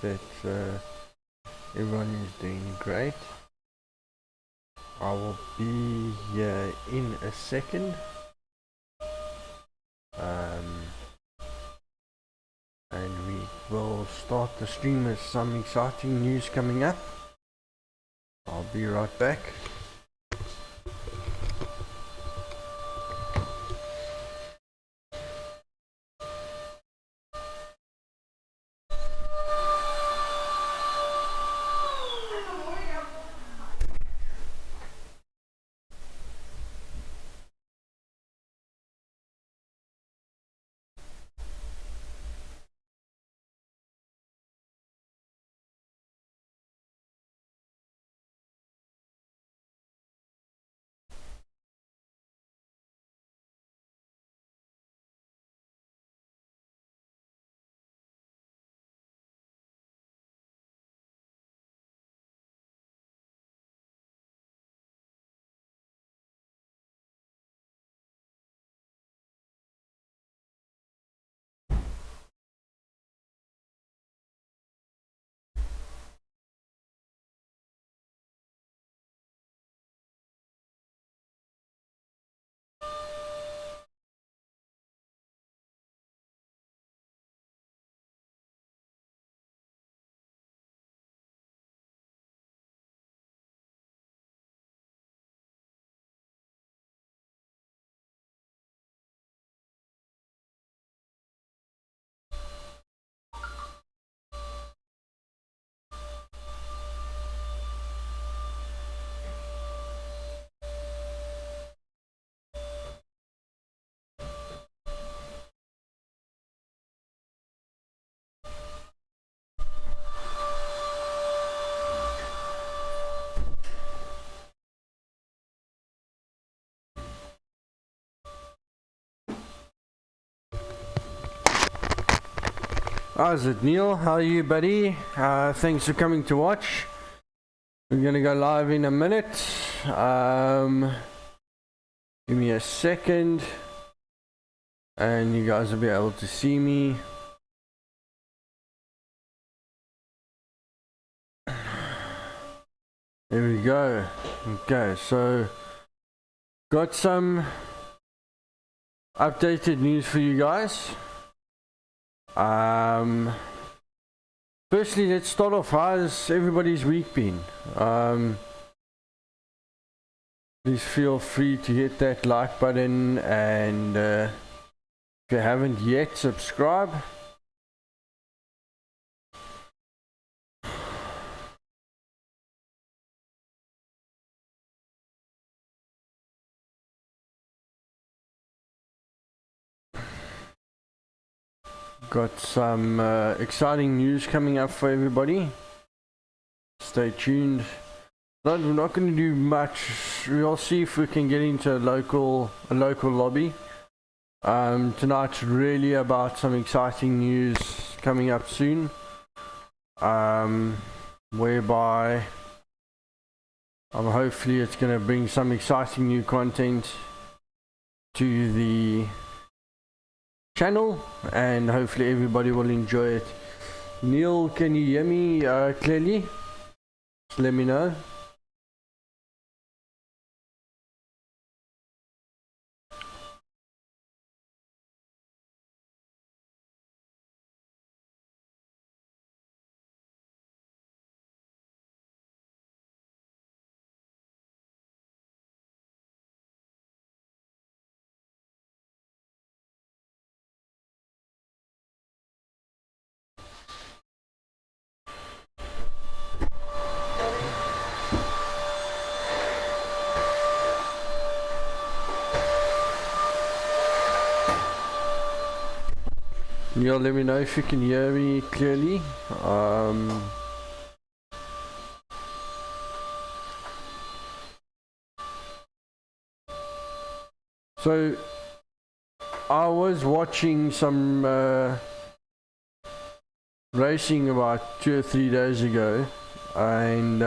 that everyone is doing great. I will be here in a second. And we will start the stream with some exciting news coming up. I'll be right back. How's it, Neil? How are you, buddy? Thanks for coming to watch. We're gonna go live in a minute. Give me a second, and you guys will be able to see me. There we go. Okay, so got some updated news for you guys. Firstly, let's start off. How's everybody's week been? Please feel free to hit that like button, and if you haven't yet, subscribe. Got some exciting news coming up for everybody. Stay tuned. We're not going to do much. We'll see if we can get into a local lobby. Tonight's really about some exciting news coming up soon. Whereby hopefully it's going to bring some exciting new content to the channel, and hopefully everybody will enjoy it. Neil, can you hear me clearly? Just let me know. Neil, let me know if you can hear me clearly. So I was watching some racing about 2 or 3 days ago, and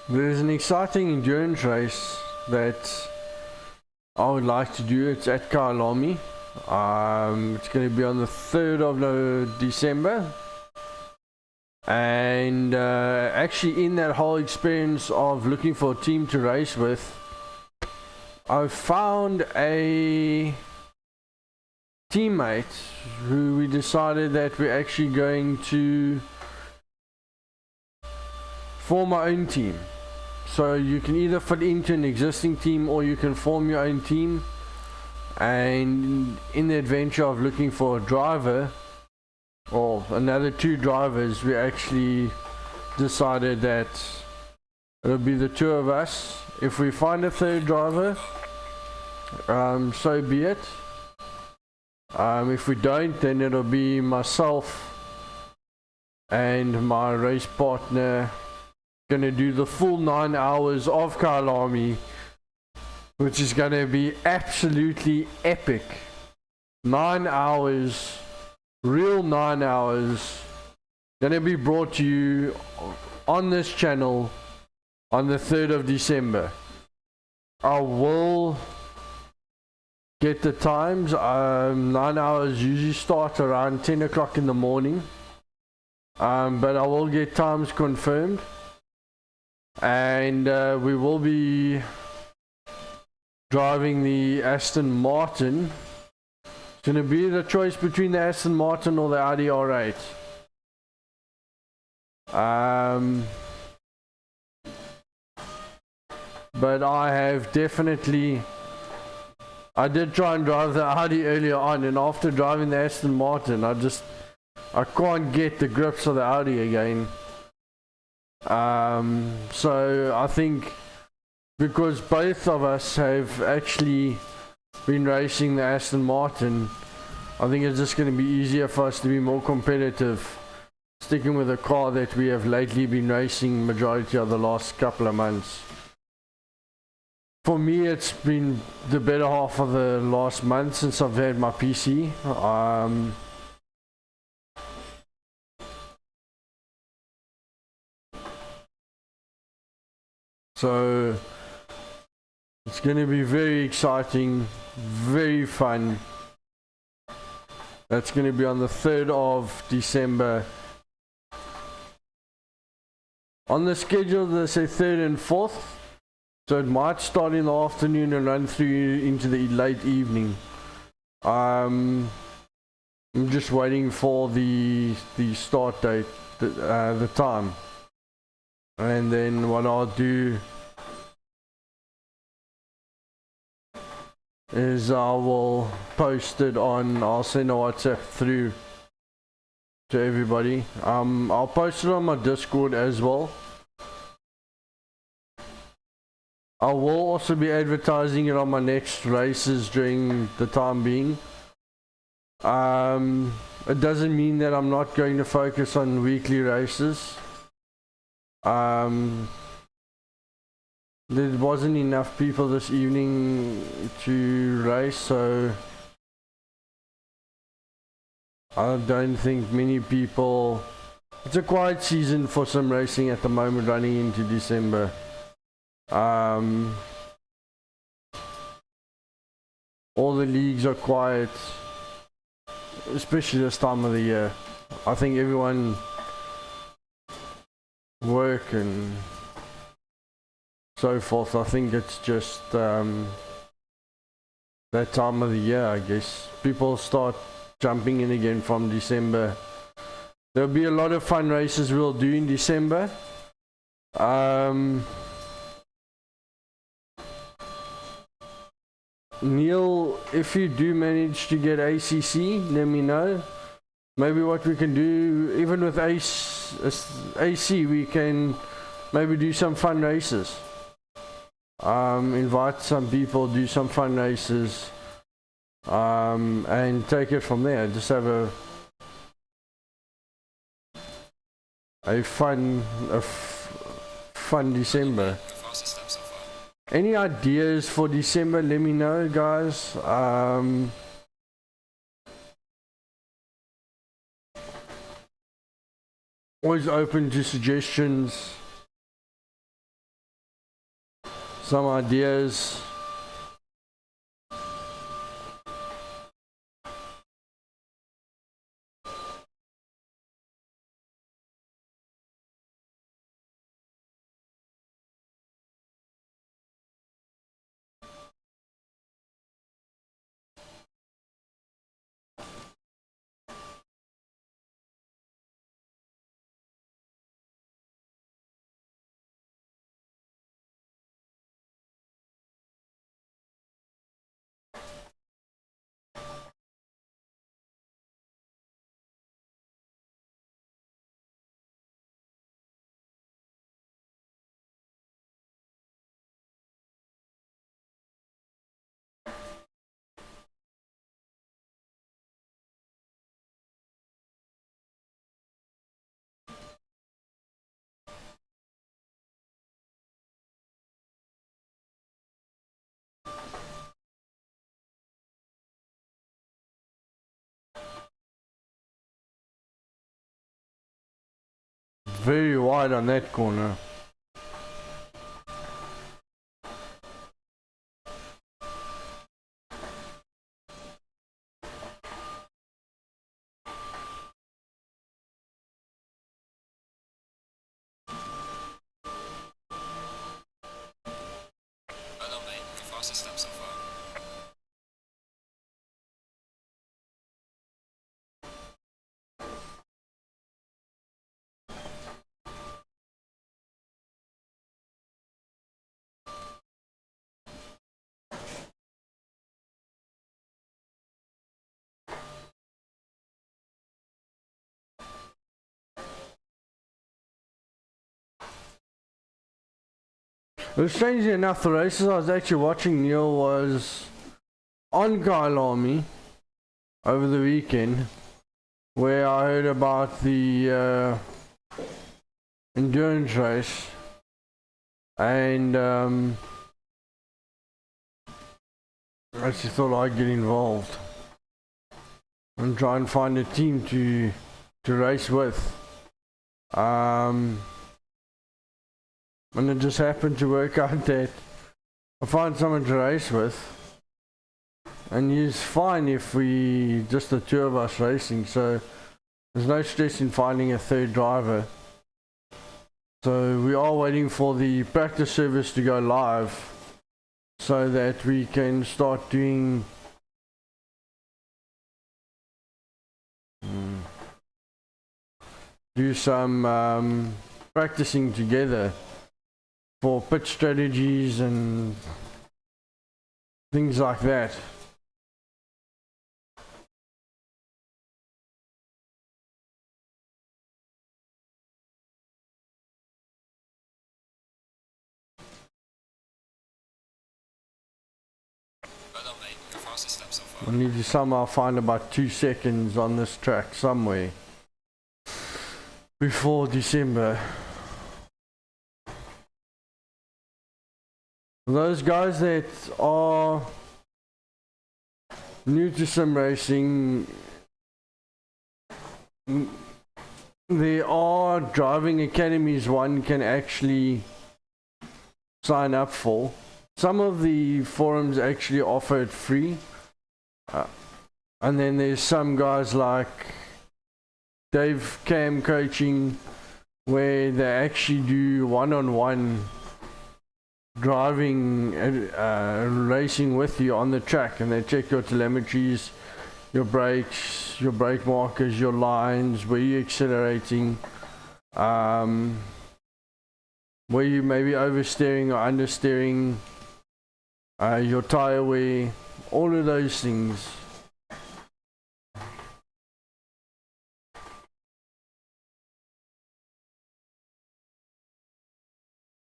there's an exciting endurance race that I would like to do. It's at Kyalami. It's going to be on the 3rd of December. And actually, in that whole experience of looking for a team to race with, I found a teammate who we decided that we're actually going to form our own team. So you can either fit into an existing team or you can form your own team. And in the adventure of looking for a driver or another 2 drivers, we actually decided that it'll be the 2 of us. If we find a 3rd driver, so be it. If we don't, then it'll be myself and my race partner gonna do the full 9 hours of Kyalami, which is gonna be absolutely epic. 9 hours, real 9 hours, gonna be brought to you on this channel on the 3rd of December. I will get the times. 9 hours usually start around 10 o'clock in the morning, but I will get times confirmed, and we will be driving the Aston Martin. It's going to be the choice between the Aston Martin or the Audi R8. But I have definitely, I did try and drive the Audi earlier on, and after driving the Aston Martin, I can't get the grips of the Audi again. So I think because both of us have actually been racing the Aston Martin, I think it's just going to be easier for us to be more competitive, sticking with a car that we have lately been racing majority of the last couple of months. For me, it's been the better half of the last month since I've had my PC. So it's going to be very exciting, very fun. That's going to be on the 3rd of December. On the schedule, they say 3rd and 4th. So it might start in the afternoon and run through into the late evening. I'm just waiting for the start date, the time. And then what I'll do is I will post it on, I'll send a WhatsApp through to everybody. I'll post it on my Discord as well. I will also be advertising it on my next races during the time being. It doesn't mean that I'm not going to focus on weekly races. There wasn't enough people this evening to race, so I don't think many people. It's a quiet season for some racing at the moment, running into December. All the leagues are quiet, especially this time of the year. I think everyone work and so forth. I think it's just that time of the year, I guess. People start jumping in again from December. There'll be a lot of fun races we'll do in December. Neil, if you do manage to get ACC, let me know. Maybe what we can do, even with AC, we can maybe do some fun races. Invite some people, do some fun races, and take it from there. Just have a fun December. Any ideas for December? Let me know, guys. Always open to suggestions, some ideas. very wide on that corner. Well done, mate. Your fastest lap so far. Well, strangely enough, the races I was actually watching, Neil, was on Kyalami over the weekend, where I heard about the endurance race, and I just thought I'd get involved and try and find a team to race with. And it just happened to work out that I find someone to race with, and he's fine if we just the two of us racing, so there's no stress in finding a third driver. So we are waiting for the practice service to go live so that we can start doing do some practicing together for pitch strategies and things like that. Well done, mate. Your fastest lap so far. I need to somehow find about 2 seconds on this track somewhere before December. Those guys that are new to sim racing, there are driving academies one can actually sign up for. Some of the forums actually offer it free, and then there's some guys like Dave Cam Coaching where they actually do one-on-one driving racing with you on the track, and they check your telemetries, your brakes, your brake markers, your lines, where you're accelerating, where you may be oversteering or understeering, your tire wear, all of those things.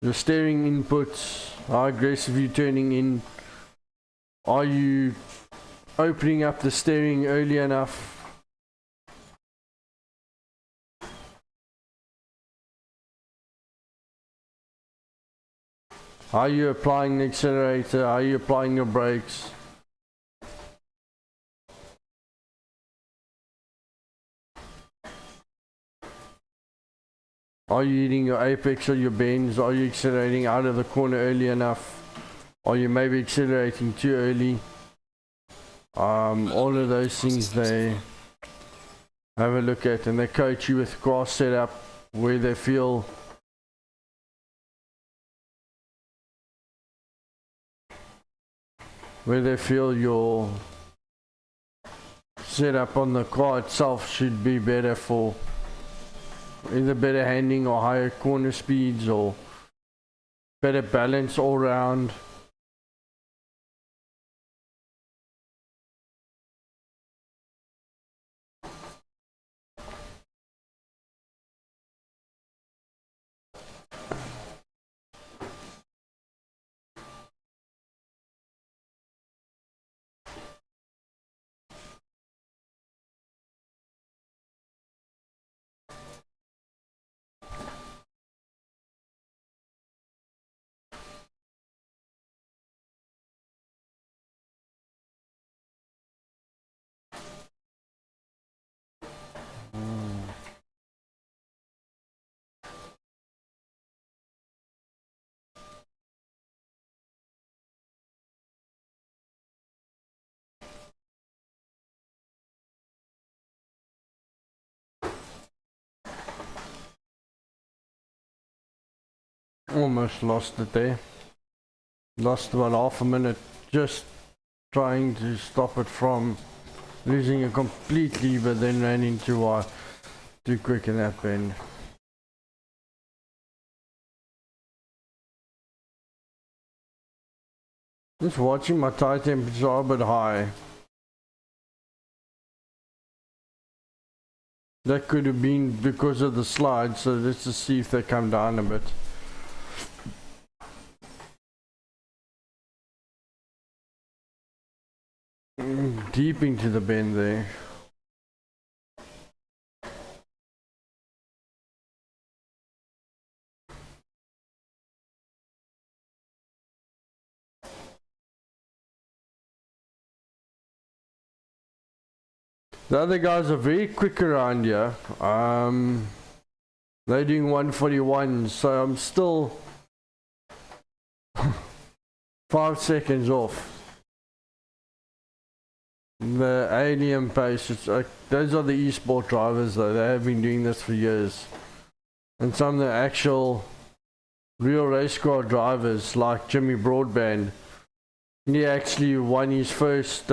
Your steering inputs, how aggressive you're turning in, are you opening up the steering early enough? How are you applying the accelerator? How are you applying your brakes? Are you hitting your apex or your bends? Are you accelerating out of the corner early enough? Are you maybe accelerating too early? All of those things they have a look at, and they coach you with grass setup where they feel your setup on the car itself should be better for either better handling or higher corner speeds or better balance all round. Almost lost it there. Lost about half a minute just trying to stop it from losing it completely, but then ran into too quick in that bend. Just watching my tire temperature are a bit high. That could have been because of the slide, so let's just see if they come down a bit. Deep into the bend there. The other guys are very quick around here. They're doing 141, so I'm still 5 seconds off. The alien pace, those are the eSport drivers though, they have been doing this for years. And some of the actual real race car drivers like Jimmy Broadband, he actually won his first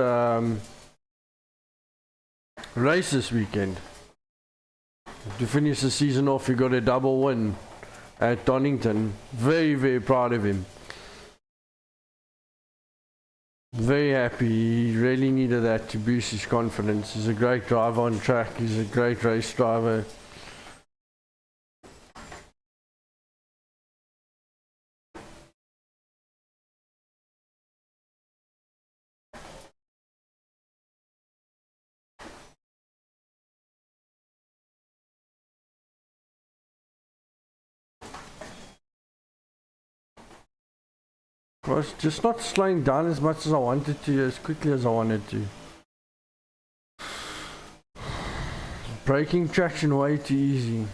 race this weekend. To finish the season off, he got a double win at Donington. Very, very proud of him. Very happy. He really needed that to boost his confidence. He's a great driver on track. He's a great race driver. I was just not slowing down as much as I wanted to, as quickly as I wanted to. Braking traction way too easy.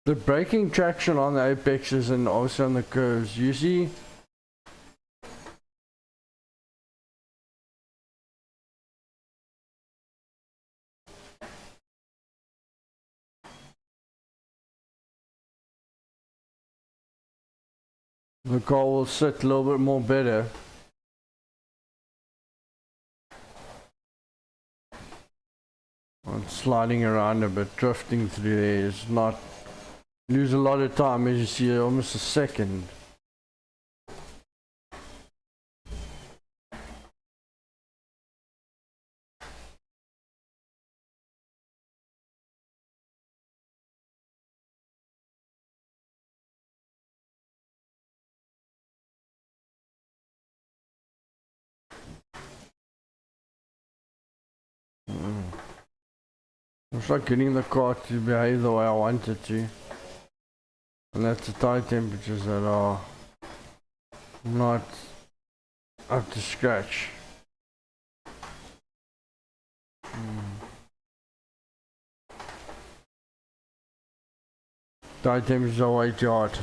The braking traction on the apexes and also on the curves, you see the car will sit a little bit more better. It's sliding around a bit, drifting through there is not, lose a lot of time as you see, almost a second. It's like getting the car to behave the way I want it to. And that's the tire temperatures that are not up to scratch. Tire temperatures are way too hot.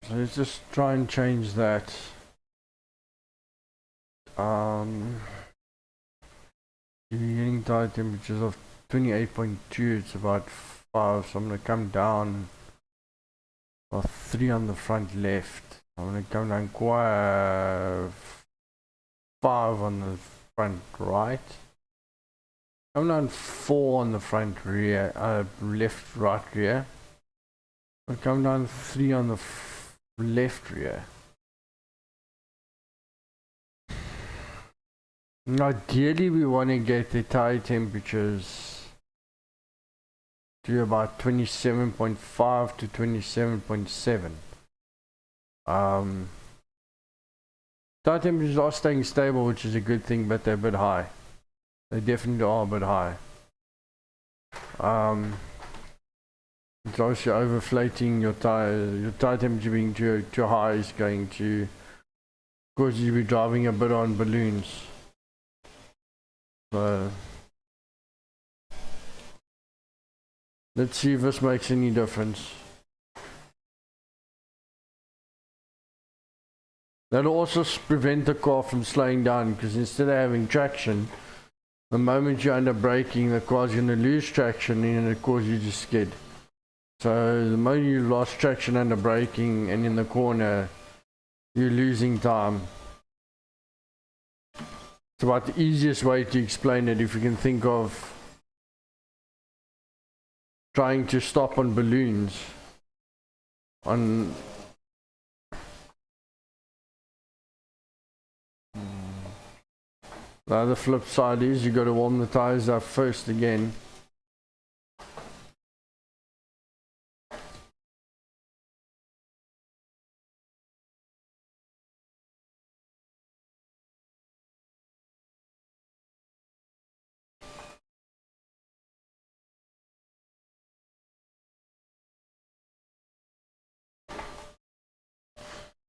So let's just try and change that. You're getting tire temperatures of 28.2, it's about 5, so I'm going to come down about 3 on the front left. I'm going to come down quite 5 on the front right. Come down 4 on the front rear, left, right rear. I'll come down 3 on the left rear. Ideally we want to get the tire temperatures to about 27.5 to 27.7. Tire temperatures are staying stable, which is a good thing, but they're a bit high. They definitely are a bit high. It's also overflating your tire temperature being too high is going to cause you to be driving a bit on balloons. So let's see if this makes any difference. That'll also prevent the car from slowing down, because instead of having traction, the moment you're under braking, the car's going to lose traction and it'll cause you to skid. So the moment you lost traction under braking and in the corner, you're losing time. It's about the easiest way to explain it if you can think of trying to stop on balloons. The other flip side is you got to warm the tires up first again.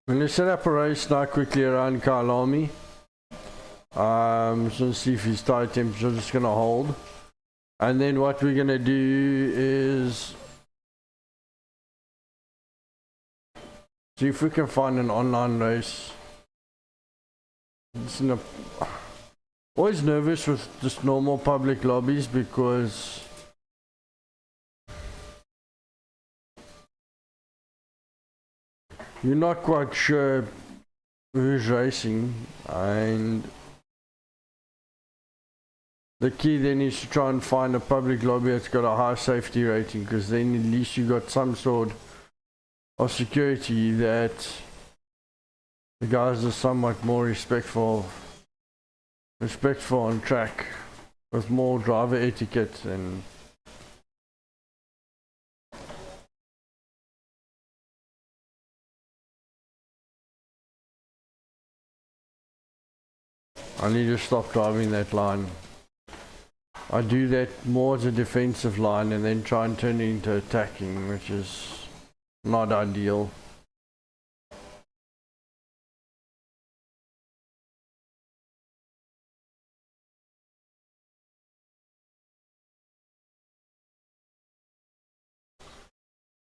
I'm going to set up a race now quickly around Kyalami. So see if his tire temperature is just going to hold. And then what we're going to do is see if we can find an online race. Always nervous with just normal public lobbies because you're not quite sure who's racing, and the key then is to try and find a public lobby that's got a high safety rating, because then at least you got some sort of security that the guys are somewhat more respectful on track, with more driver etiquette. And I need to stop driving that line. I do that more as a defensive line and then try and turn it into attacking, which is not ideal.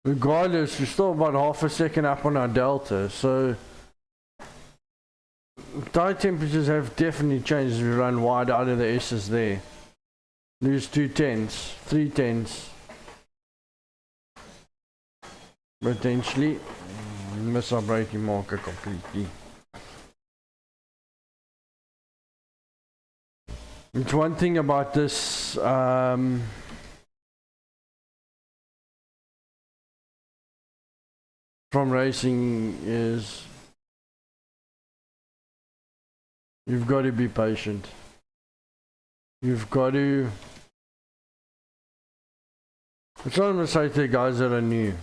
Regardless, we're still about half a second up on our delta, so tire temperatures have definitely changed as we run wide out of the S's there. Lose 2 tenths, 3 tenths. Potentially miss our braking marker completely. It's one thing about this from racing is you've got to be patient. You've got to. That's what I'm going to say to the guys that are new.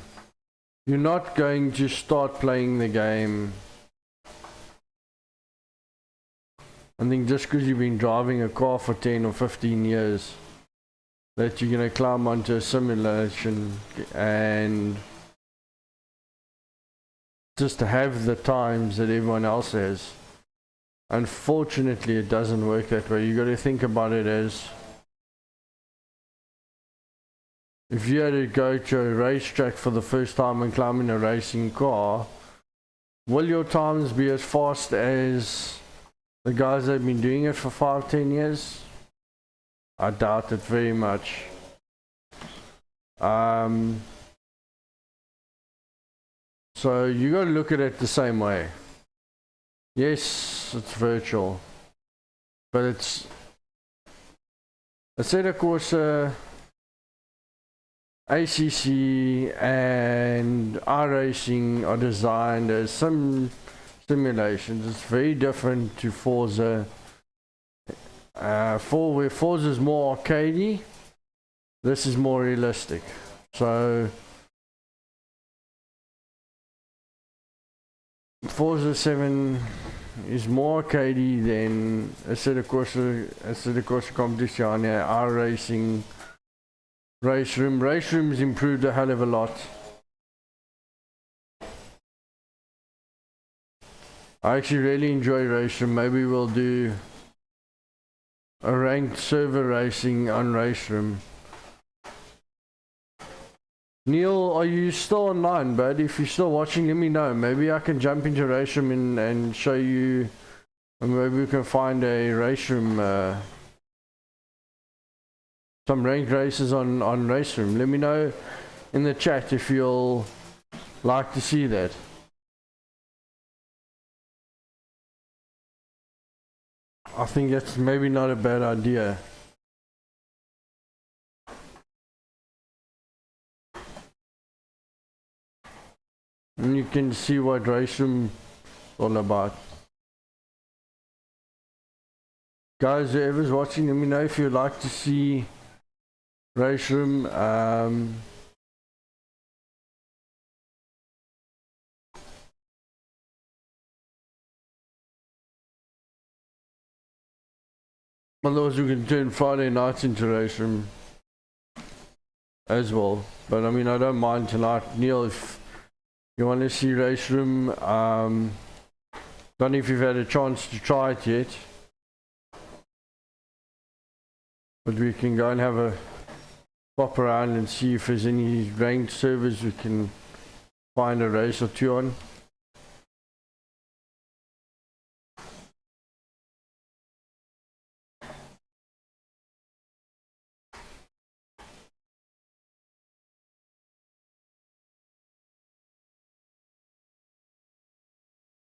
You're not going to start playing the game I think just because you've been driving a car for 10 or 15 years that you're going to climb onto a simulation and just to have the times that everyone else has. Unfortunately, it doesn't work that way. You got to think about it as if you had to go to a racetrack for the first time and climb in a racing car, will your times be as fast as the guys that have been doing it for 5-10 years? I doubt it very much. So you got to look at it the same way. Yes, it's virtual, but it's Assetto Corsa, ACC and iRacing are designed as some simulations. It's very different to Forza. Where Forza is more arcadey, this is more realistic. So Forza 7 is more arcadey than Assetto Corsa Competizione, our racing race room. Race room's improved a hell of a lot. I actually really enjoy race room. Maybe we'll do a ranked server racing on race room. Neil, are you still online, bud? If you're still watching, let me know. Maybe I can jump into race room and show you, and maybe we can find a race room, some ranked races on race room. Let me know in the chat if you'll like to see that. I think that's maybe not a bad idea. And you can see what race room is all about. Guys, whoever's watching, let me know if you'd like to see race room. Otherwise we can turn Friday nights into race room as well. But I mean, I don't mind tonight. Neil, if you want to see race room, don't know if you've had a chance to try it yet. But we can go and have a pop around and see if there's any ranked servers we can find a race or two on.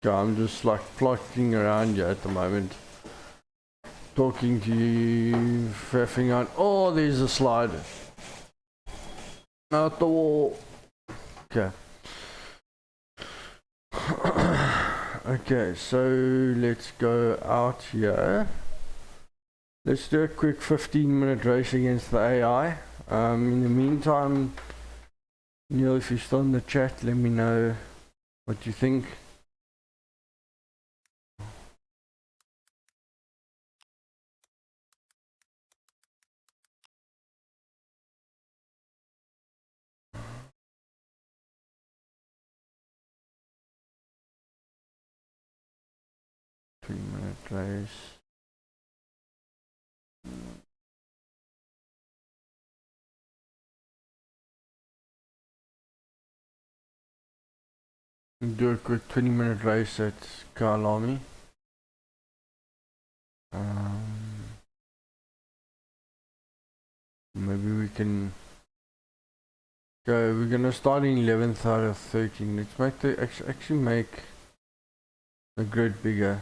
Yeah, I'm just like plotting around here at the moment. Talking to you, faffing out. Oh, there's a slide. Out the wall. Okay. Okay, so let's go out here. Let's do a quick 15-minute race against the AI. In the meantime, Neil, if you're still in the chat, let me know what you think. Race. Do a quick 20-minute race at Kyalami. Maybe we can go. We're gonna start in 11th out of 13. Let's make the actually make the grid bigger.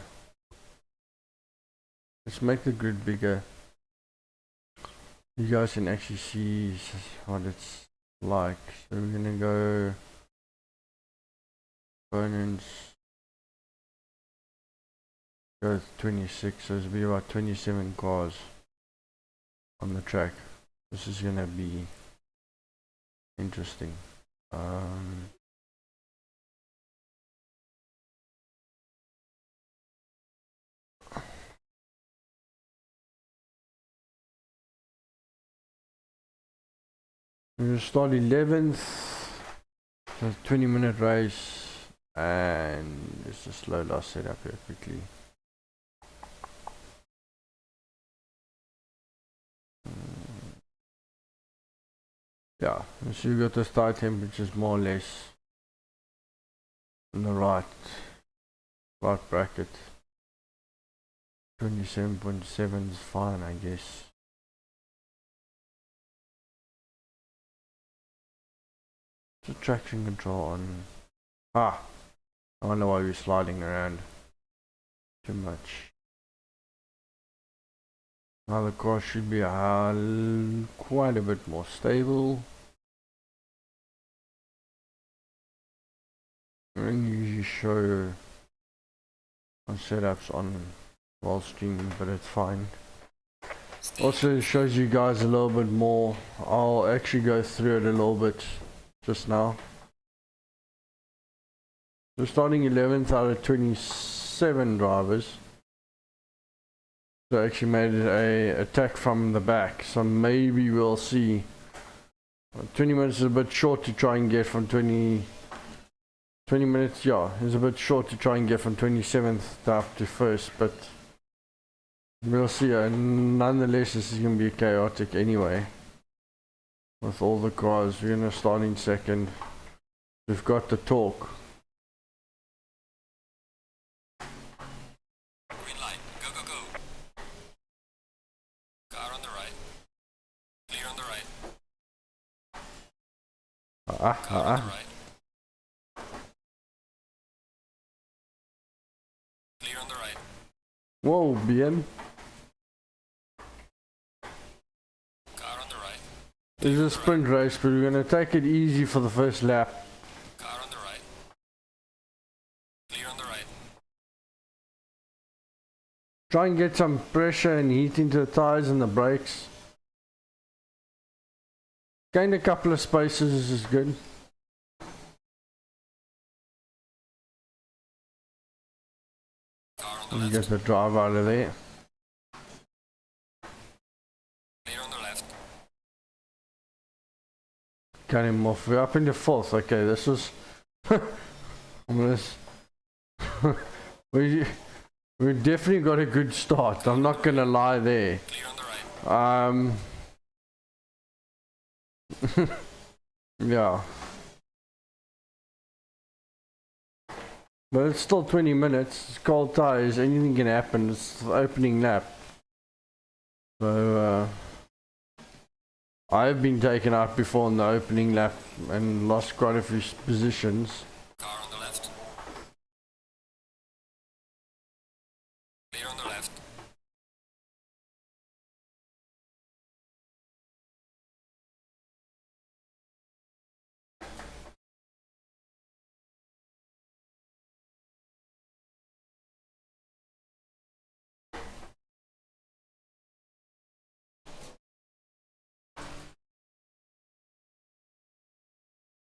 Let's make the grid bigger. You guys can actually see what it's like. So we're gonna go opponents. Go 26, so it'll be about 27 cars on the track. This is gonna be interesting. We're gonna start 11th, so 20-minute race, and let's just load our setup here quickly. Yeah, so you got the start temperatures more or less in the right bracket. 27.7 is fine, I guess. The traction control on. I wonder why we're sliding around too much. Now the car should be quite a bit more stable. I don't usually show on setups on while streaming, but it's fine. Also shows you guys a little bit more. I'll actually go through it a little bit just now. So starting 11th out of 26. 7 drivers. So actually made it a attack from the back. So maybe we'll see. 20 minutes is a bit short to try and get from 20 minutes, yeah, is a bit short to try and get from 27th up to 1st, but we'll see. Nonetheless, this is going to be chaotic anyway. With all the cars, we're going to start in 2nd. We've got the torque. Green light. Go, go, go. Car on the right. Clear on the right. Car on the right. Clear on the right. Whoa, bien. Car on the right. It's a sprint race, but we're going to take it easy for the first lap. Car on the right. Clear on the right. Try and get some pressure and heat into the tires and the brakes. Gain a couple of spaces is good. Car on the And left. get the drive out of there. Clear on the left. Cut him off. We're up into 4th. Okay, this was... we definitely got a good start. I'm not gonna lie there. Clear on the right. Yeah. But it's still 20 minutes. It's cold tires. Anything can happen. It's the opening lap. So, I've been taken out before in the opening lap and lost quite a few positions. Car on the left. Clear on the left.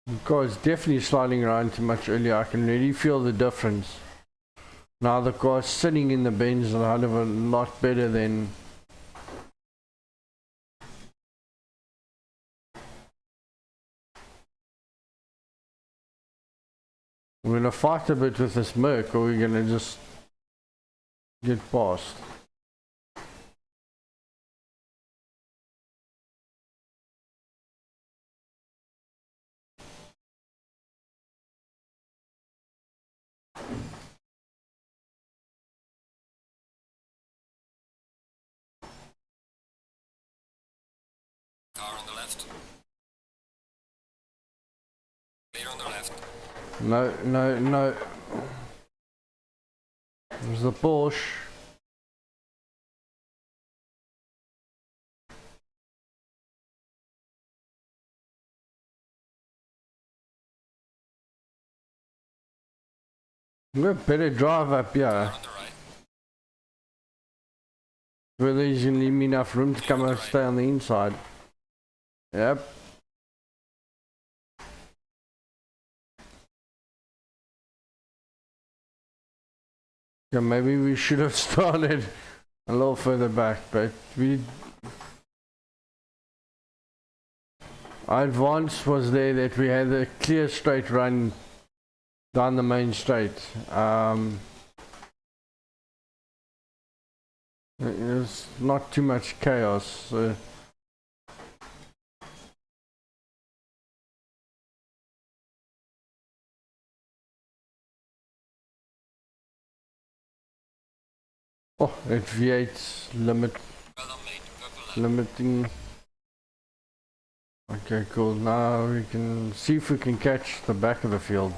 The car is definitely sliding around too much earlier. I can really feel the difference. Now the car's sitting in the bends a hell of a lot better than... We're gonna fight a bit with this Merc, or we're gonna just get past. Car on the left. Clear on the left. No, no, no. There's the Porsche. We got better drive up here. Car on the right. Whether he's gonna leave me enough room to come and stay on the inside. Yep. Yeah, maybe we should have started a little further back, but our advance was there that we had a clear straight run down the main straight. There's not too much chaos. Oh, it V8's limit Well done, mate. Purple left. limiting. Okay, cool. Now we can see if we can catch the back of the field.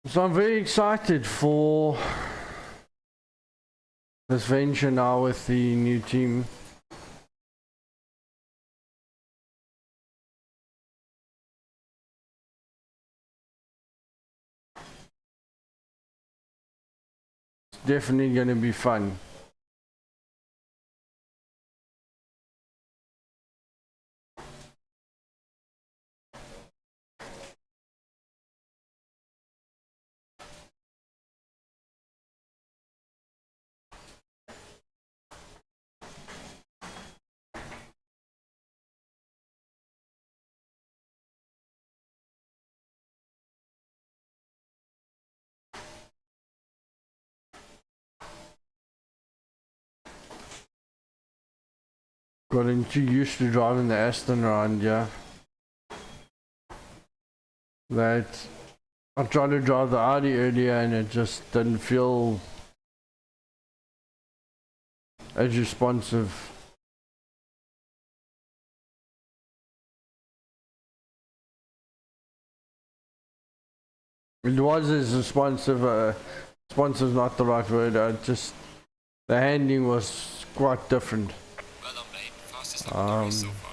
So I'm very excited for this venture now with the new team. definitely going to be fun. Gotten too used to driving the Aston around here that I tried to drive the Audi earlier and it just didn't feel as responsive. It was as responsive, responsive is not the right word, the handling was quite different. Well done, mate. Fastest lap of the race so far.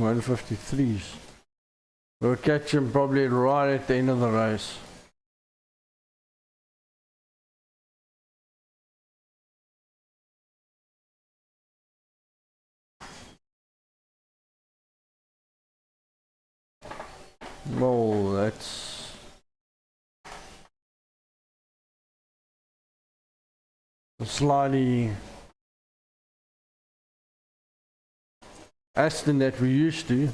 153s. We'll catch him probably right at the end of the race. Well, that's slightly Aston that we used to.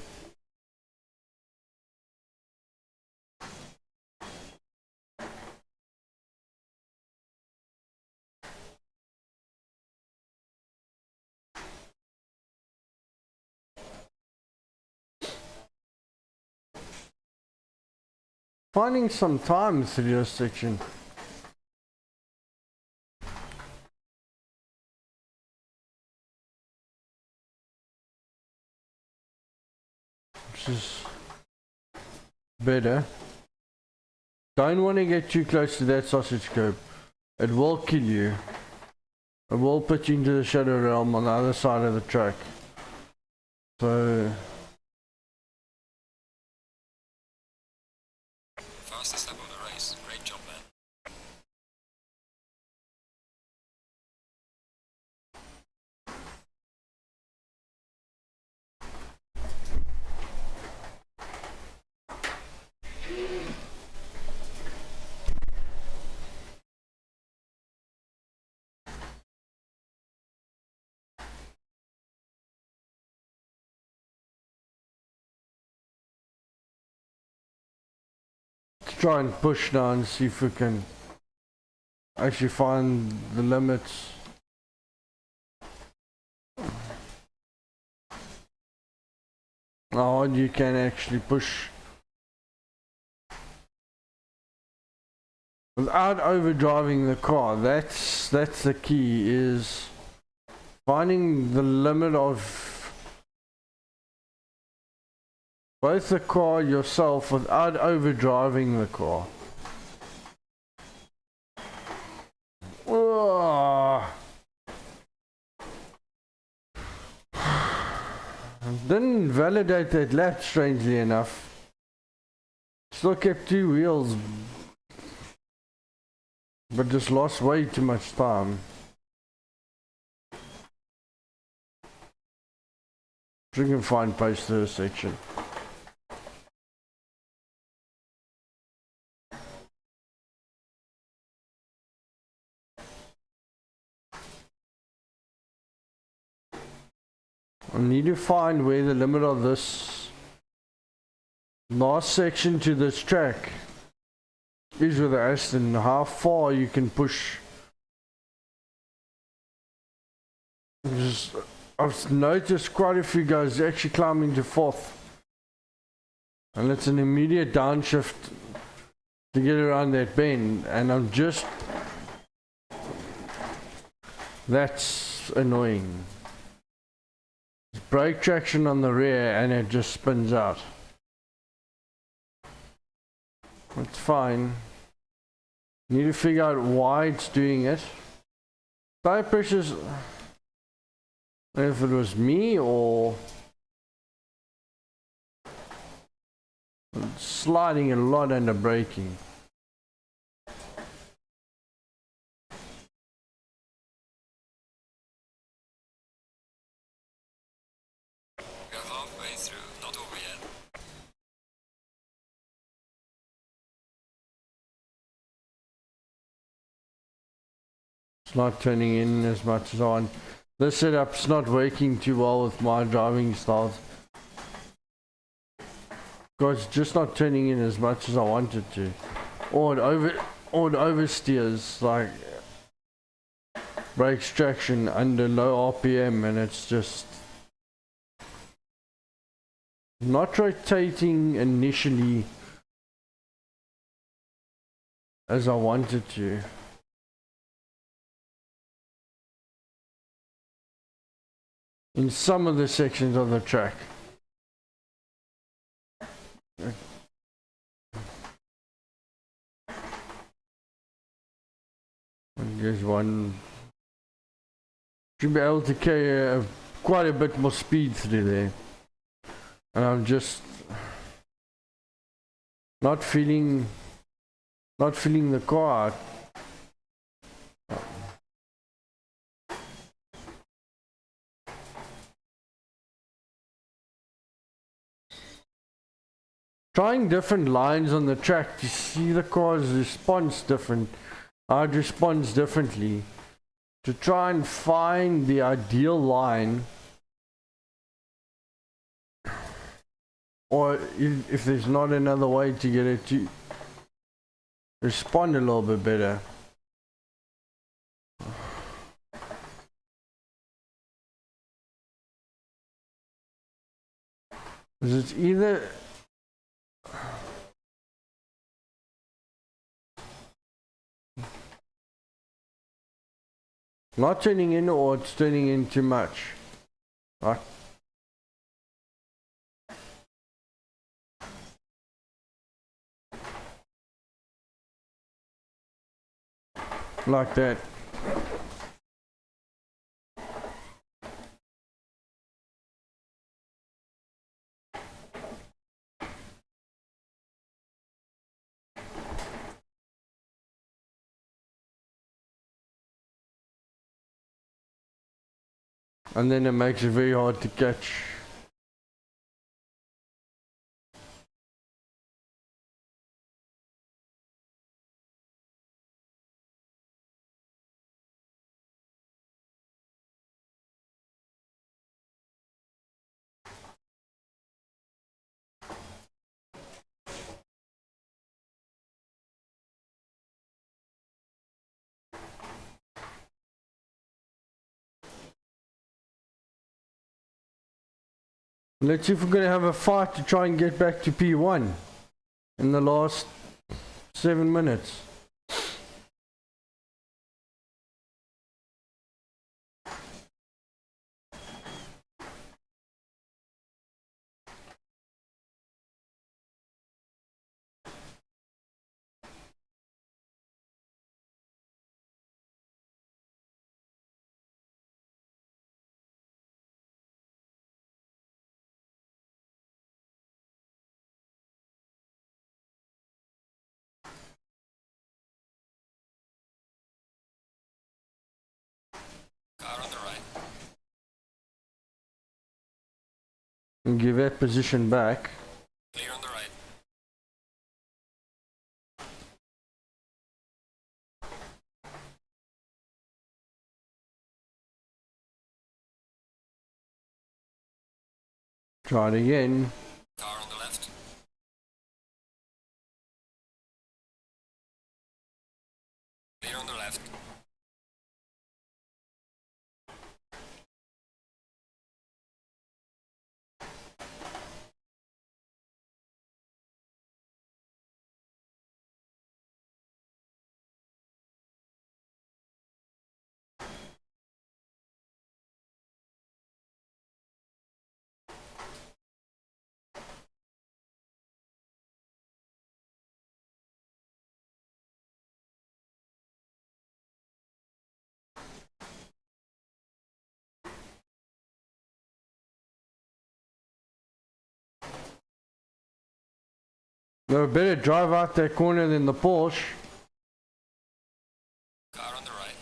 Finding some time through this section. Which is better. Don't want to get too close to that sausage scope. It will kill you. It will put you into the shadow realm on the other side of the track. So Fastest lap of the race. Great job, man. let's try and push now and see if we can actually find the limits. How hard you can actually push without overdriving the car. That's the key, is finding the limit of both the car yourself without overdriving the car. Didn't validate that lap, strangely enough. Still kept two wheels, but just lost way too much time. So you can find pace to this section. I need to find where the limit of this last section to this track is with the Aston. How far you can push. I've noticed quite a few guys actually climbing to fourth, and it's an immediate downshift to get around that bend, and that's annoying. brake traction on the rear and it just spins out. It's fine. Need to figure out why it's doing it. Tire pressures, if it was me or sliding a lot under braking. We're halfway through, not over yet. It's not turning in as much as I want. This setup's not working too well with my driving styles. Because it's just not turning in as much as I want it to. Or it oversteers, like brake traction under low RPM, and it's just not rotating initially as I wanted to. In some of the sections of the track. There's one. Should be able to carry quite a bit more speed through there. And I'm just not feeling the car out. Trying different lines on the track to see the car's response different. How it responds differently. To try and find the ideal line. Or if there's not another way to get it to respond a little bit better. Because it's either not turning in or it's turning in too much. Right. Like that. And then it makes it very hard to catch. Let's see if we're going to have a fight to try and get back to P1 in the last 7 minutes. Car on the right. And give that position back. Clear on the right. Try it again. Car on the left. Clear on the left. No, better drive out that corner than the Porsche. Car on the right.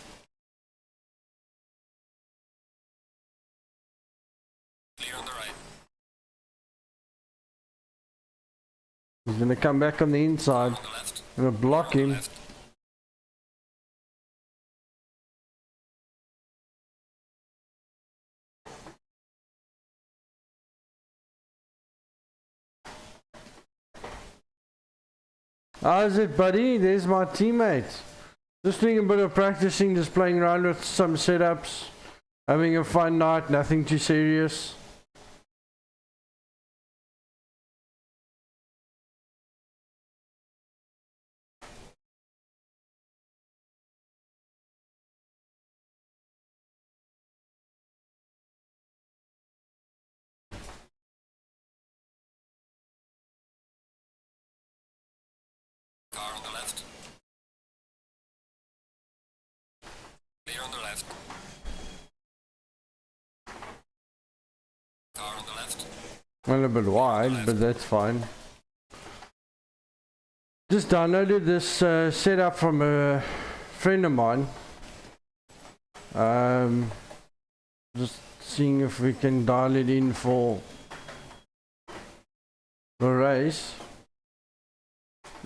Clear on the right. He's gonna come back on the inside. On the left. Gonna block On the him. left. How's it, buddy? There's my teammate. Just doing a bit of practicing, just playing around with some setups. Having a fun night, nothing too serious. Car on the left. Clear on the left. Car on the left. A little bit wide, but that's fine. Just downloaded this setup from a friend of mine. Just seeing if we can dial it in for the race.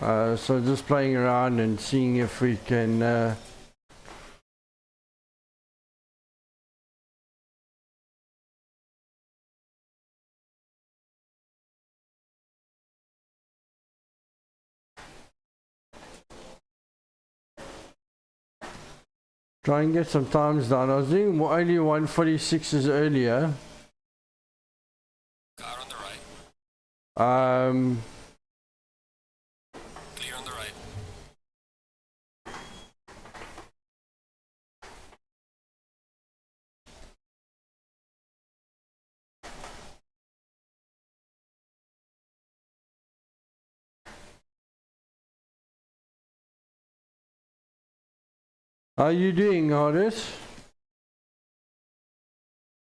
So just playing around and seeing if we can try and get some times down. I was doing only 146s earlier. Car on the right. Clear on the right. How are you doing, Horace?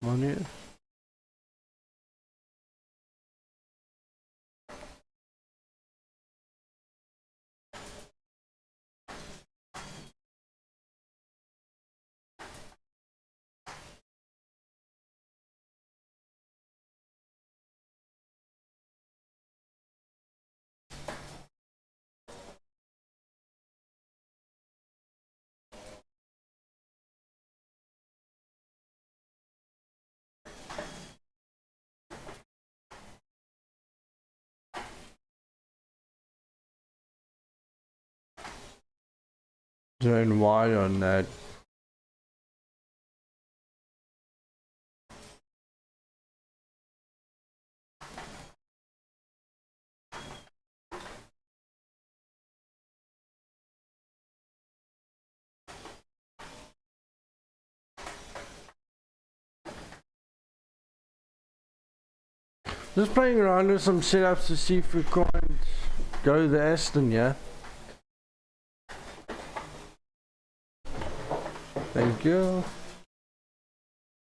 On here. Turn wide on that. Just playing around with some setups to see if we can't go the Aston, yeah? Thank you.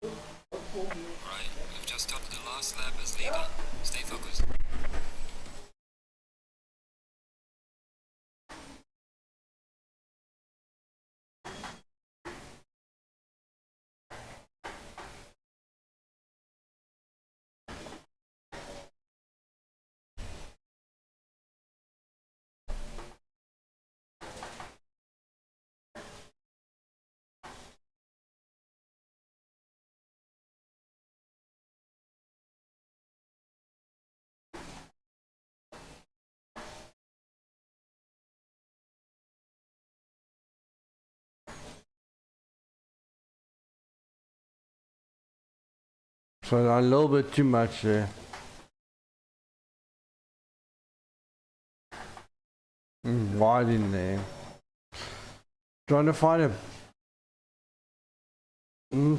Right. We've just started the last lap as leader. Stay focused. So a little bit too much there. Wide in there. Trying to find a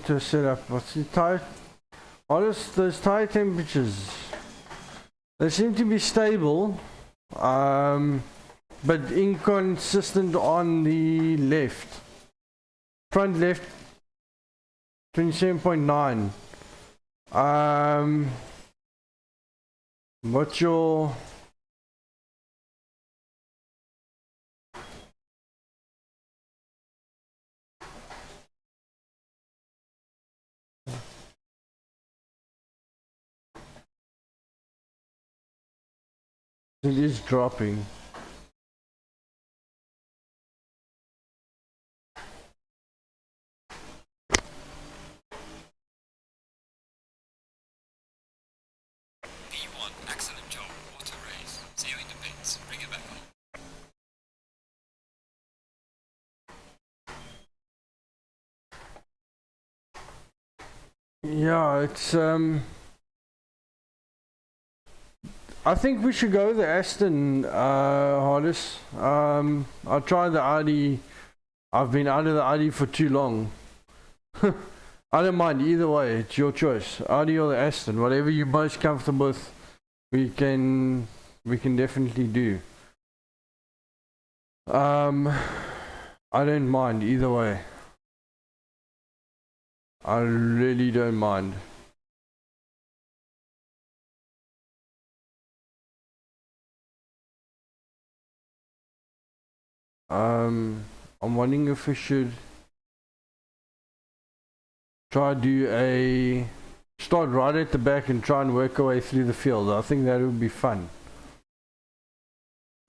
to set up. What's the tire? What is those tire temperatures? They seem to be stable, but inconsistent on the left. Front left, 27.9. What's your It is dropping. P1, excellent job. Water race. See you in the pits. Bring it back home. Yeah, it's I think we should go with the Aston, Hardest. I tried the Audi. I've been out of the Audi for too long. I don't mind either way. It's your choice, Audi or the Aston. Whatever you're most comfortable with, we can definitely do. I don't mind either way. I really don't mind. I'm wondering if we should try start right at the back and try and work our way through the field. I think that would be fun.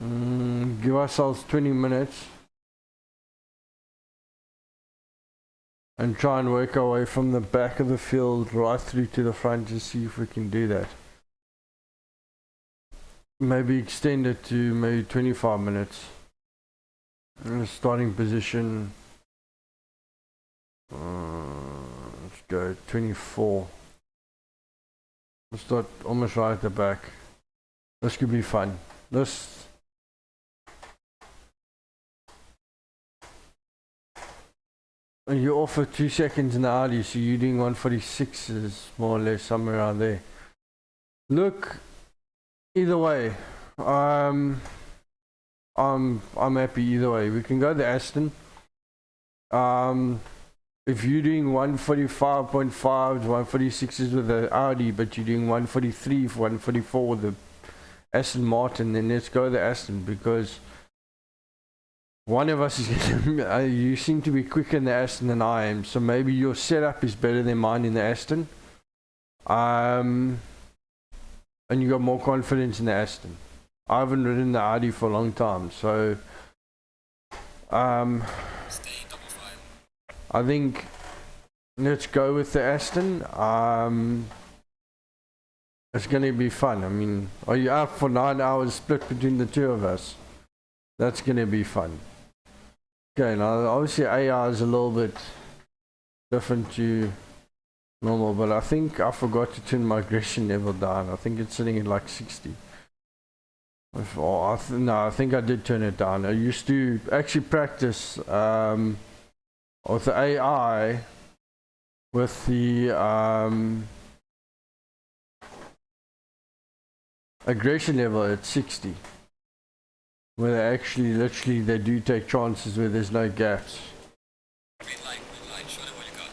Give ourselves 20 minutes and try and work our way from the back of the field right through to the front to see if we can do that. Maybe extend it to maybe 25 minutes. Starting position. Let's go 24. Let's start almost right at the back. This could be fun. And you're off for 2 seconds in the Audi, so you're doing 146s more or less somewhere around there. Look, either way, I'm happy either way. We can go the Aston. If you're doing 145.5s, 146s with the Audi, but you're doing 143, 144 with the Aston Martin, then let's go the Aston, because one of us is gonna, you seem to be quicker in the Aston than I am, so maybe your setup is better than mine in the Aston. And you got more confidence in the Aston. I haven't ridden the Audi for a long time, so Stay double file. I think let's go with the Aston. It's gonna be fun. I mean, are you up for 9 hours split between the two of us? That's gonna be fun. Okay, now obviously AR is a little bit different to normal, but I think I forgot to turn my aggression level down. I think it's sitting at like 60. No, I think I did turn it down. I used to actually practice with the AI with the aggression level at 60, where they actually literally they do take chances where there's no gaps. Green light, show them what you got.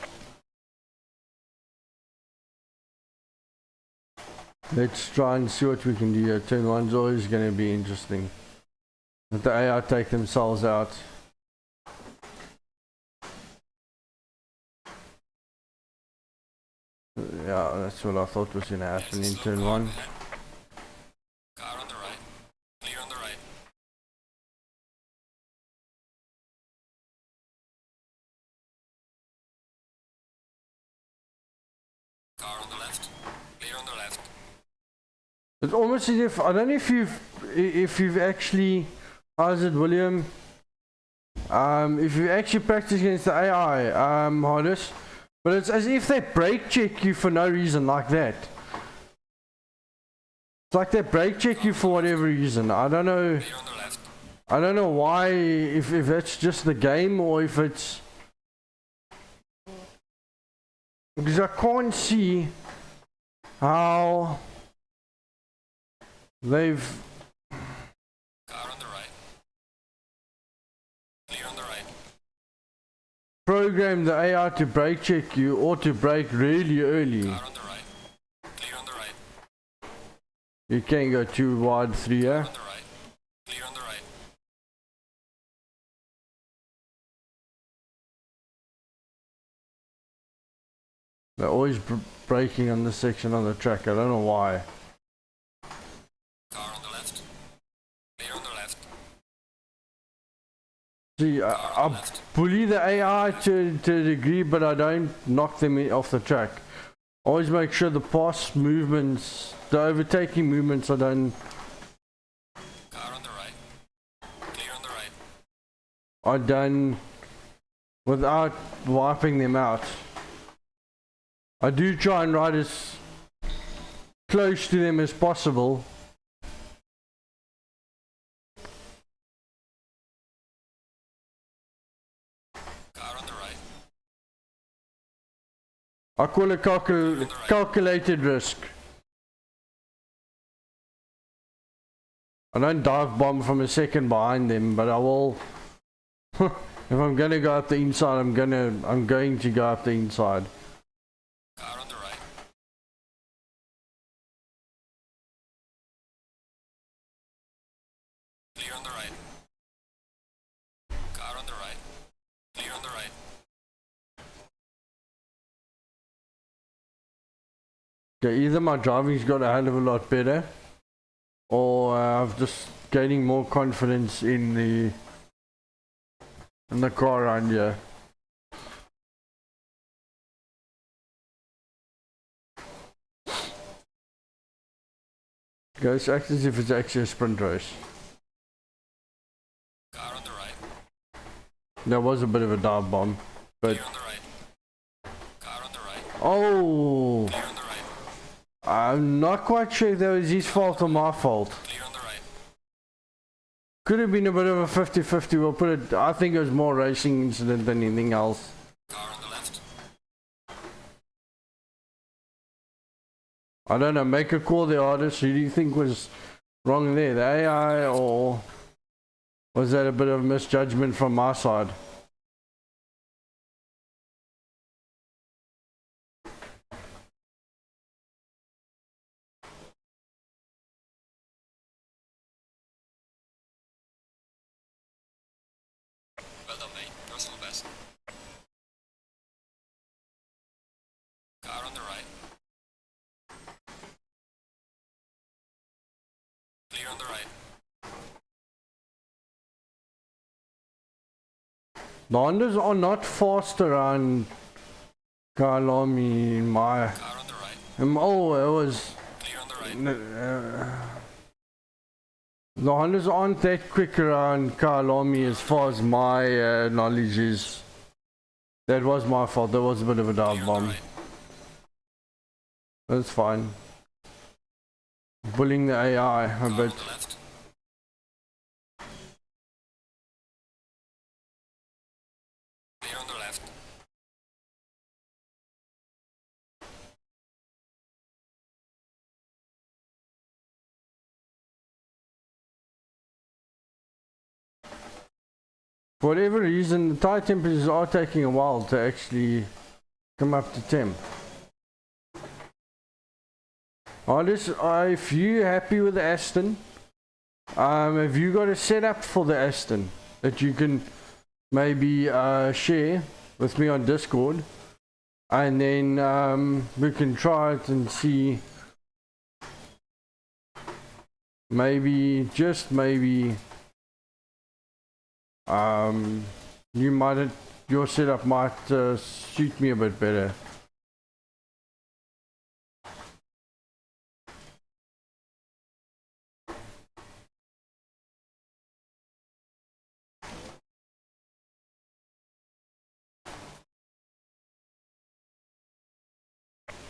Let's try and see what we can do here. Turn one's always going to be interesting. Let the AI take themselves out. Yeah, that's what I thought was going to happen in turn one. Car on the right. Clear on the right. Car on the left. Clear on the left. It's almost as if, I don't know if you've actually, how's it, William? If you actually practice against the AI, Hardest, but it's as if they brake check you for no reason like that. It's like they brake check you for whatever reason. I don't know. Clear on the left. I don't know why, if that's just the game or if it's, because I can't see how they've Car on the right. Clear on the right. programmed the AI to brake check you or to brake really early. Car on the right. Clear on the right. You can't go too wide through here. On the right. Clear on the right. They're always braking on this section of the track. I don't know why. Car on the left. See, I bully the AI to a degree, but I don't knock them off the track. Always make sure the pass movements, the overtaking movements, I don't. Car on the right. Clear on the right. Are done without wiping them out. I do try and ride as close to them as possible. Car on the right. I call it calculated risk. I don't dive bomb from a second behind them, but I will. If I'm gonna go up the inside, I'm going to go up the inside. Car on the right. Clear on the right. Car on the right. Clear on the right. Okay, either my driving's got a hell of a lot better, or I've just gaining more confidence in the car around here. Guys, act as if it's actually a sprint race. Car on the right. There was a bit of a dive bomb, but Clear on the right. Car on the right. oh, Clear on the right. I'm not quite sure if that was his fault or my fault. Clear on the right. Could have been a bit of a 50-50. We'll put it. I think it was more racing incident than anything else. Car on the left. I don't know. Make a call, the artist. Who do you think was wrong there, the AI, or was that a bit of misjudgment from my side? Well done, mate. Personal best. Car on the right. Clear on the right. The Hondas are not fast around Kyalami in my. Car on the right. Oh, it was. Clear on the right. The Hondas aren't that quick around Kyalami as far as my knowledge is. That was my fault. There was a bit of a dive Clear on bomb. the right. That's fine. Bullying the AI a Car on bit. the left. Clear on the left. For whatever reason, the tire temperatures are taking a while to actually come up to temp. If you're happy with the Aston, have you got a setup for the Aston that you can maybe share with me on Discord, and then we can try it and see. Maybe, just maybe, your setup might suit me a bit better.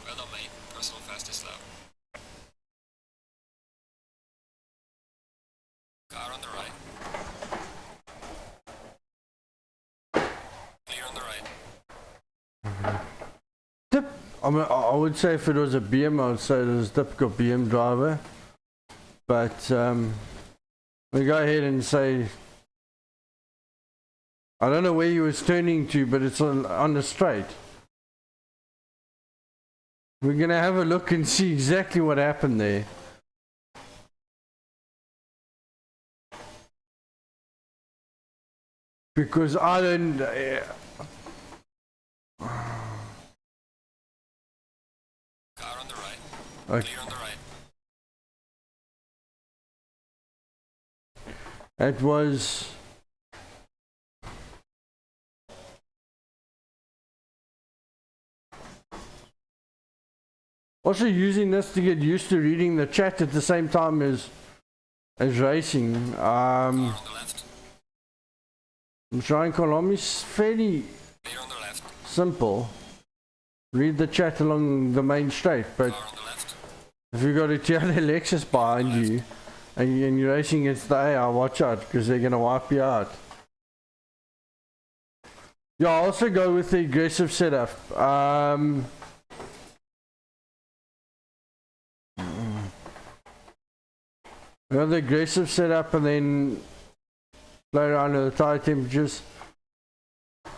Well done, mate. Personal fastest lap. Car on the right. Clear on the right. I would say if it was a BM, I would say it was a typical BM driver. But we go ahead and say, I don't know where he was turning to, but it's on the straight. We're going to have a look and see exactly what happened there. Because I don't... Car on the right. Okay. Clear on the right. It was... Also using this to get used to reading the chat at the same time as racing. Car on the left. Trying column is fairly Clear on the left. simple. Read the chat along the main straight, but Car on the left. if you've got a Toyota Lexus behind you and you're racing against the AI, watch out because they're gonna wipe you out. Yeah, I also go with the aggressive setup. We have the aggressive setup and then play around with the tire temperatures.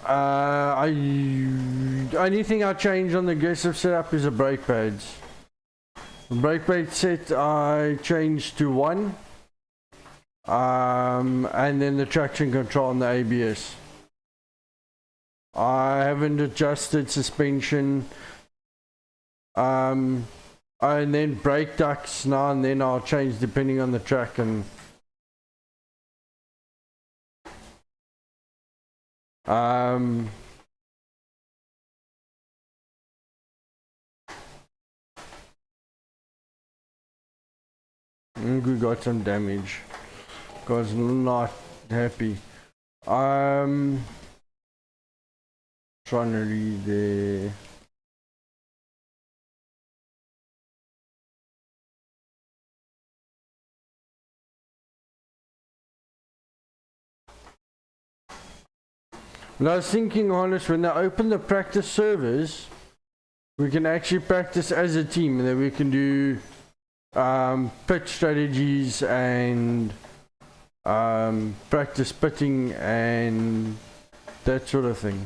Only thing I change on the aggressive setup is the brake pads. The brake pad set I changed to 1. And then the traction control on the ABS. I haven't adjusted suspension. And then brake ducts now and then I'll change depending on the track and we got some damage. Was not happy. Trying to read the I was thinking, honest, when they open the practice servers, we can actually practice as a team and then we can do pitch strategies and practice pitting and that sort of thing.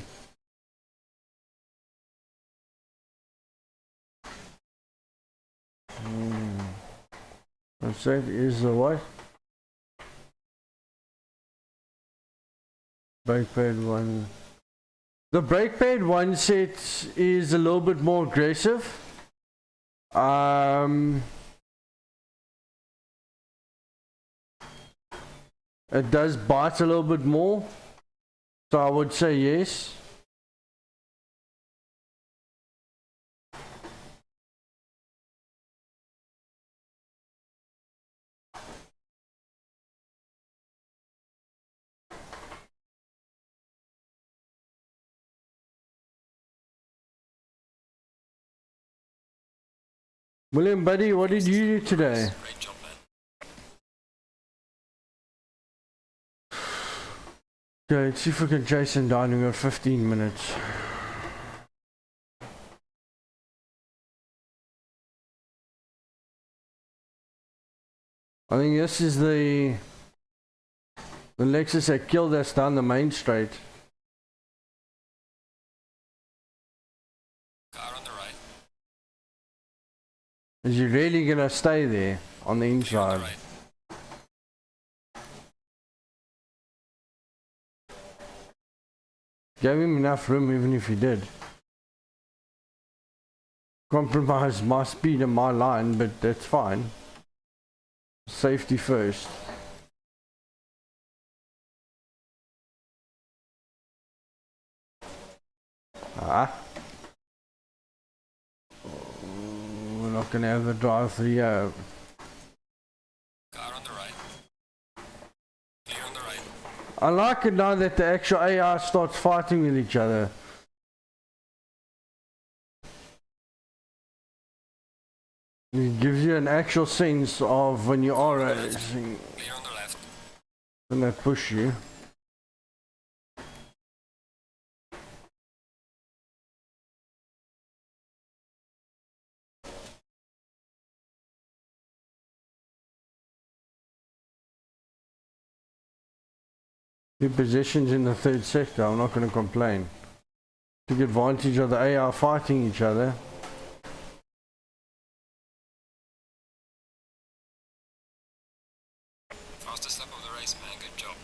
What's that? Is the what? Brake pad 1. The brake pad 1 set is a little bit more aggressive. It does bite a little bit more, so I would say yes. William, buddy, what did you do today? Great job, man. Okay, let's see if we can chase him down. We've got 15 minutes. I think this is the Lexus that killed us down the main straight. Car on the right. Is he really gonna stay there on the Clear on inside? the right. Gave him enough room even if he did. Compromise my speed and my line, but that's fine. Safety first. We're not gonna have a drive through here. Car on the right. Clear on the right. I like it now that the actual AI starts fighting with each other. It gives you an actual sense of when you are racing Clear on the left. and they push you. Two positions in the third sector, I'm not going to complain. Took advantage of the AI fighting each other. Fastest lap of the race, man. Good job.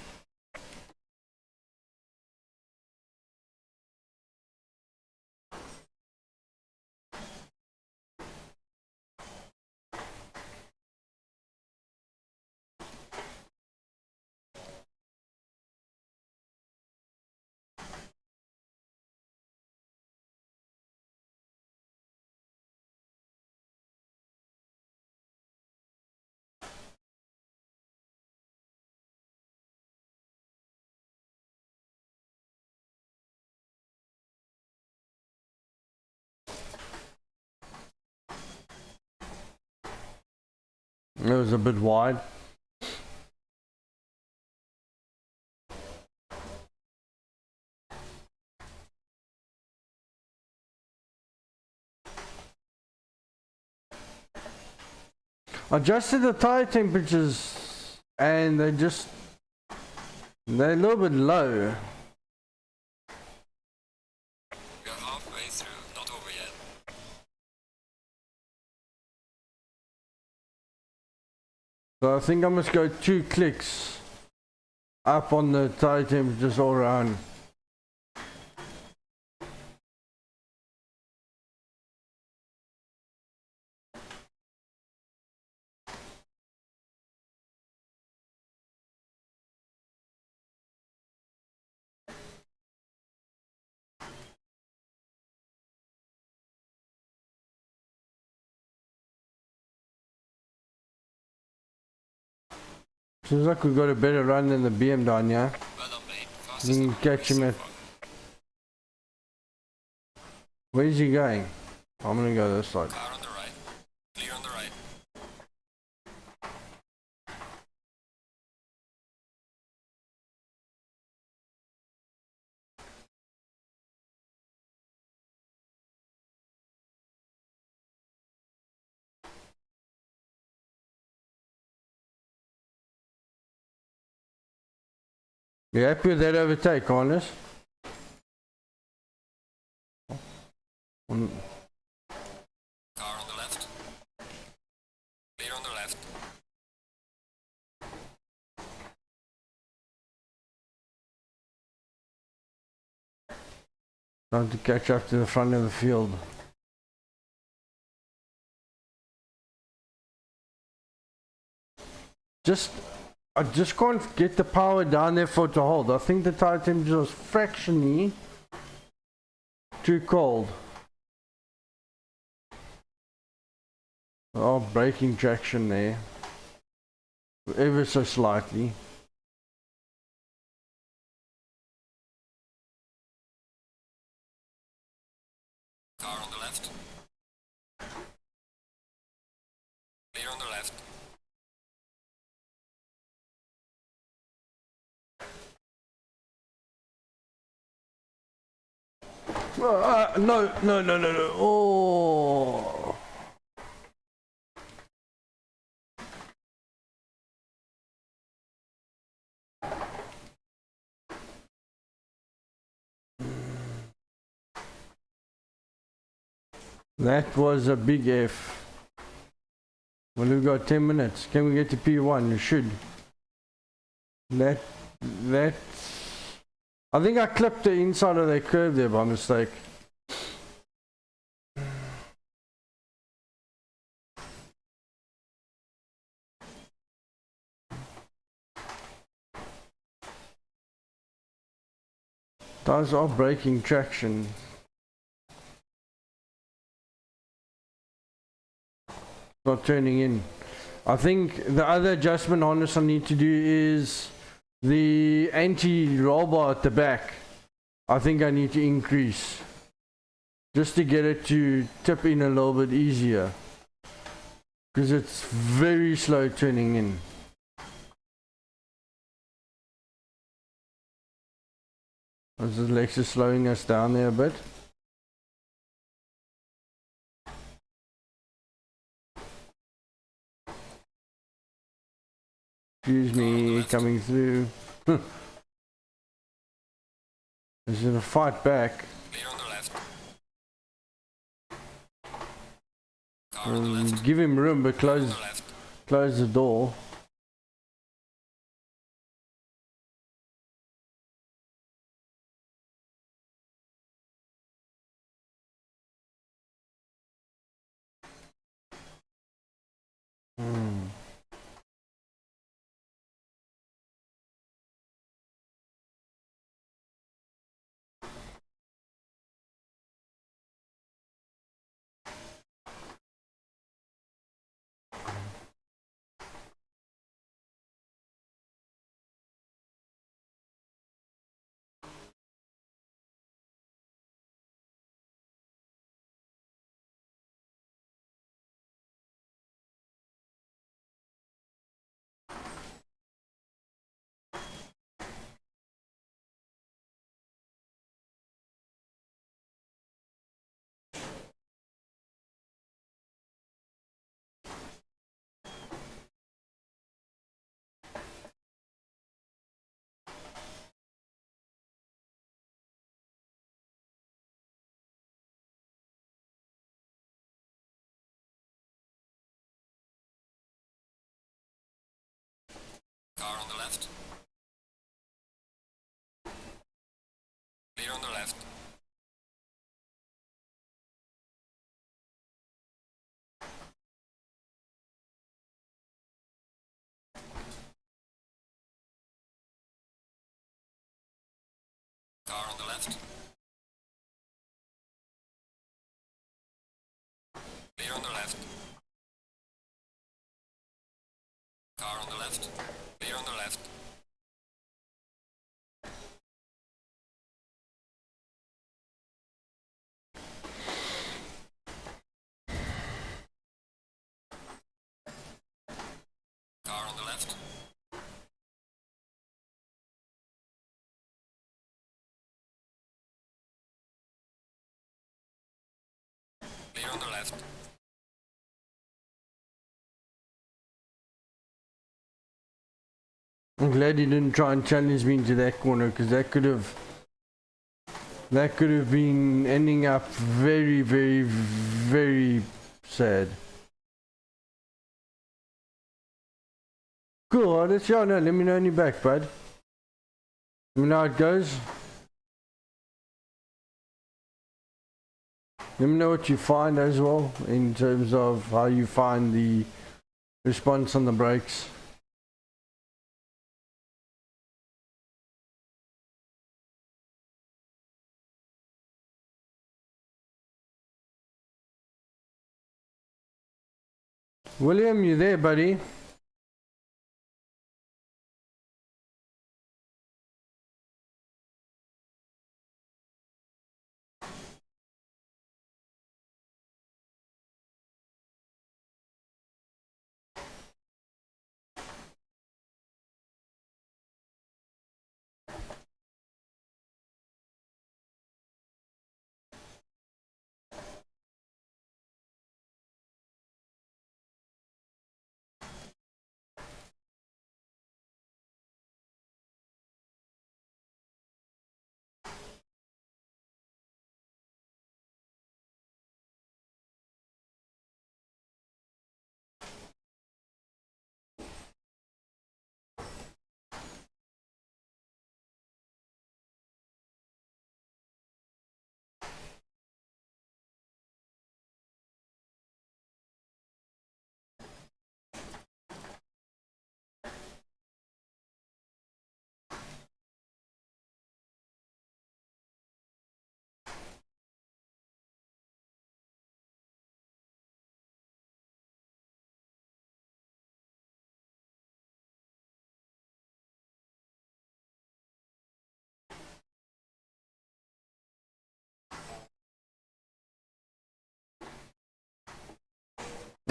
It was a bit wide. Adjusted the tire temperatures and they're a little bit low. You're halfway through, not over yet. So I think I must go 2 clicks up on the tire temperatures all around. Seems like we got a better run than the BM down here. Well done, mate. We Fastest can on catch him so at... far. Where's he going? I'm gonna go this side. Car on the right. Clear on the right. You happy with that overtake, Harness? Car on the left. Clear on the left. Trying to catch up to the front of the field. I just can't get the power down there for it to hold. I think the tire temperature was fractionally too cold. Oh, braking traction there. Ever so slightly. Car on the left. Clear on the left. No. Oh. That was a big F. Well, we've got 10 minutes. Can we get to P1? We should. That. I think I clipped the inside of that curve there by mistake. Tires are braking traction. Not turning in. I think the other adjustment on this I need to do is the anti-roll bar at the back. I think I need to increase just to get it to tip in a little bit easier because it's very slow turning in. Is the Lexus slowing us down there a bit? Excuse me, coming through. Is it a fight back? Clear on the left. Car on the left. Give him room, but On the left. close the door. Car on the left. Clear on the left. Car on the left. Clear on the left. Car on the left. Clear on the left. Car on the left. Clear on the left. I'm glad he didn't try and challenge me into that corner, because that could have been ending up very, very, very sad. Cool, that's yeah, no, let me know when you're back, bud. Let me know how it goes. Let me know what you find as well, in terms of how you find the response on the brakes. William, you there, buddy?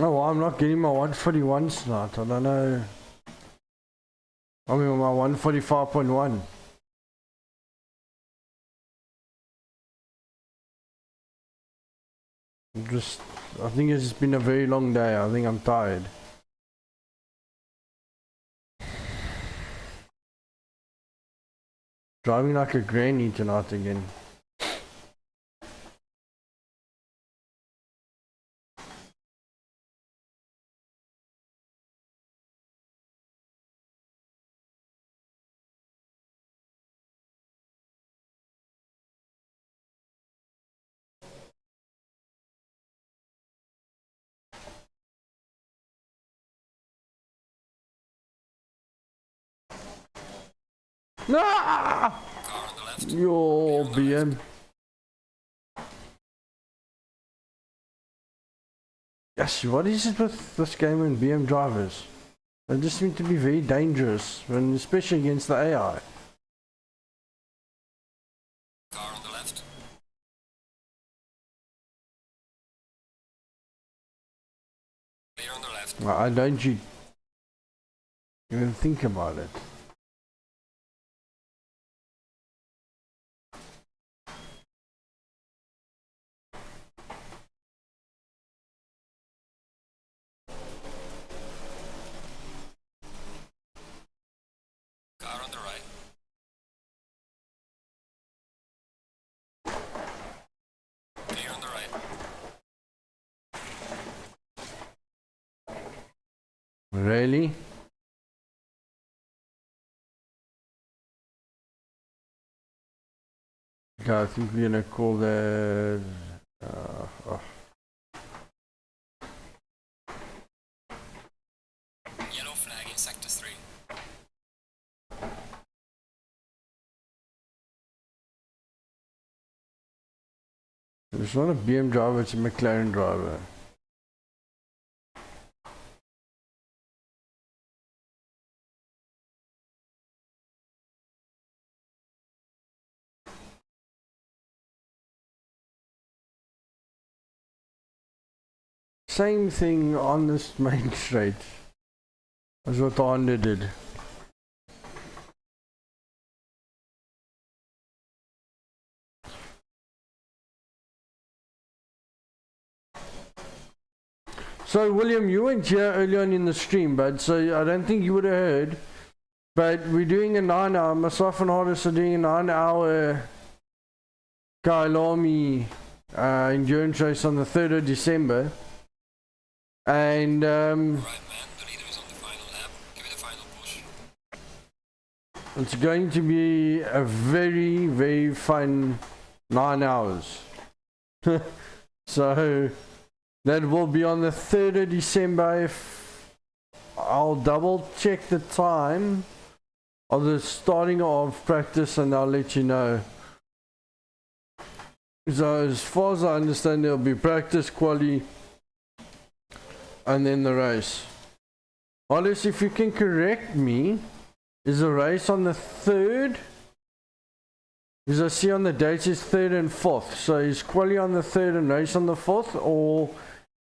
Oh, well, I'm not getting my 141 slot. I don't know. I mean, my 145.1. Just, I think it's been a very long day. I think I'm tired. Driving like a granny tonight again. Ah! Car on the left. Yo, BM. Yes, what is it with this game and BM drivers? They just seem to be very dangerous, when especially against the AI. Car on the left. Clear on the left. Why don't you even think about it? Car on the right. Clear on the right. Really? Okay, I think we're gonna call that. Oh. Yellow flag in sector 3. It's not a BM driver, it's a McLaren driver. Same thing on this main straight as what the Honda did. So William, you weren't here early on in the stream, bud, so I don't think you would have heard. But we're doing a 9-hour, myself and Hardis are doing a 9-hour Kyalami endurance race on the 3rd of December. And Right, man. The leader is on the final lap. Give it a final push. it's going to be a very, very fun 9 hours. So that will be on the 3rd of December. If I'll double check the time of the starting of practice and I'll let you know. So as far as I understand, there'll be practice, quali, and then the race. Alice, if you can correct me, is the race on the 3rd? Because I see on the dates it's 3rd and 4th. So is quali on the 3rd and race on the 4th? Or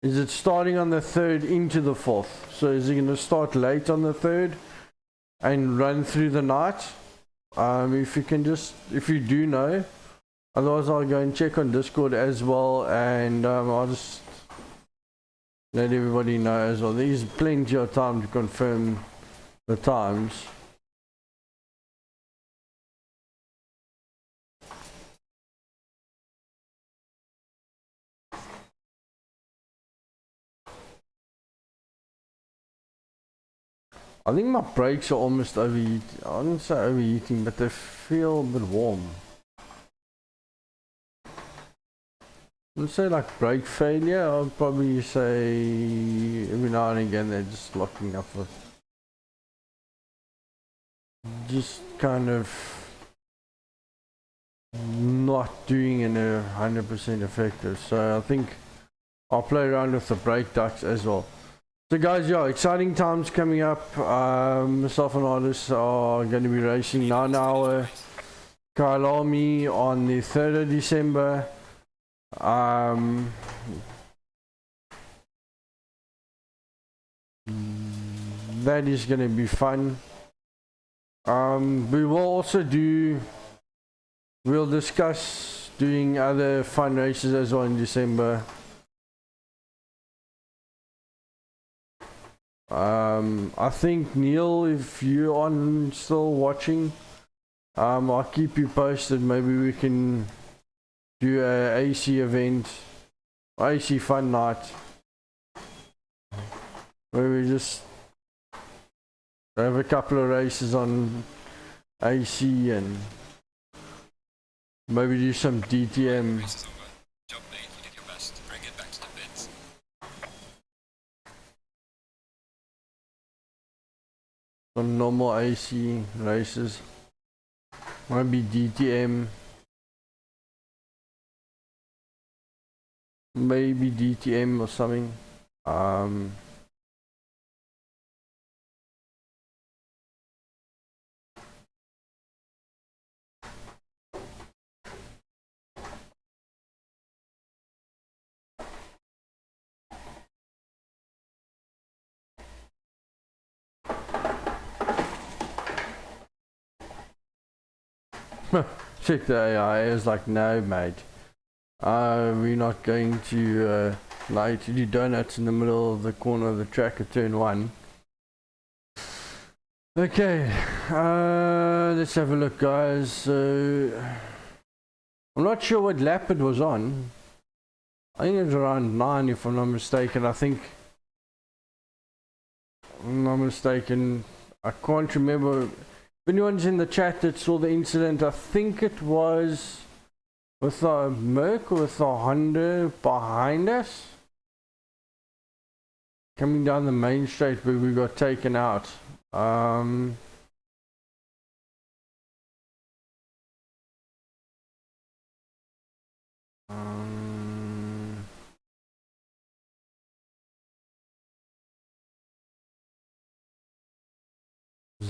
is it starting on the 3rd into the 4th? So is it going to start late on the 3rd and run through the night? If you can just, if you do know, otherwise I'll go and check on Discord as well, and I'll just let everybody know as well. There's plenty of time to confirm the times. I think my brakes are almost overheating. I wouldn't say overheating, but they feel a bit warm. Let's say like brake failure. I'll probably say every now and again they're just locking up with just kind of not doing it 100% effective. So I think I'll play around with the brake ducts as well. So guys, yeah, exciting times coming up. Myself and Artis are going to be racing 9-hour Kyalami on the 3rd of December. That is going to be fun. We will also we'll discuss doing other fun races as well in December. I think Neil, if you're on still watching, I'll keep you posted. Maybe we can do a AC event, AC fun night, where we just have a couple of races on AC and maybe do some DTM. Race is over. Job made. You did your best. Bring it back to the pits. Some normal AC races, maybe DTM, maybe DTM or something. Check the AI. It was like, no, mate. We're not going to to do donuts in the middle of the corner of the track at turn 1. Okay, let's have a look, guys. So I'm not sure what lap it was on. I think it was around 9, if I'm not mistaken. If I'm not mistaken. I can't remember. If anyone's in the chat that saw the incident, I think it was With the Merc, with the Honda behind us? Coming down the main straight where we got taken out. Um,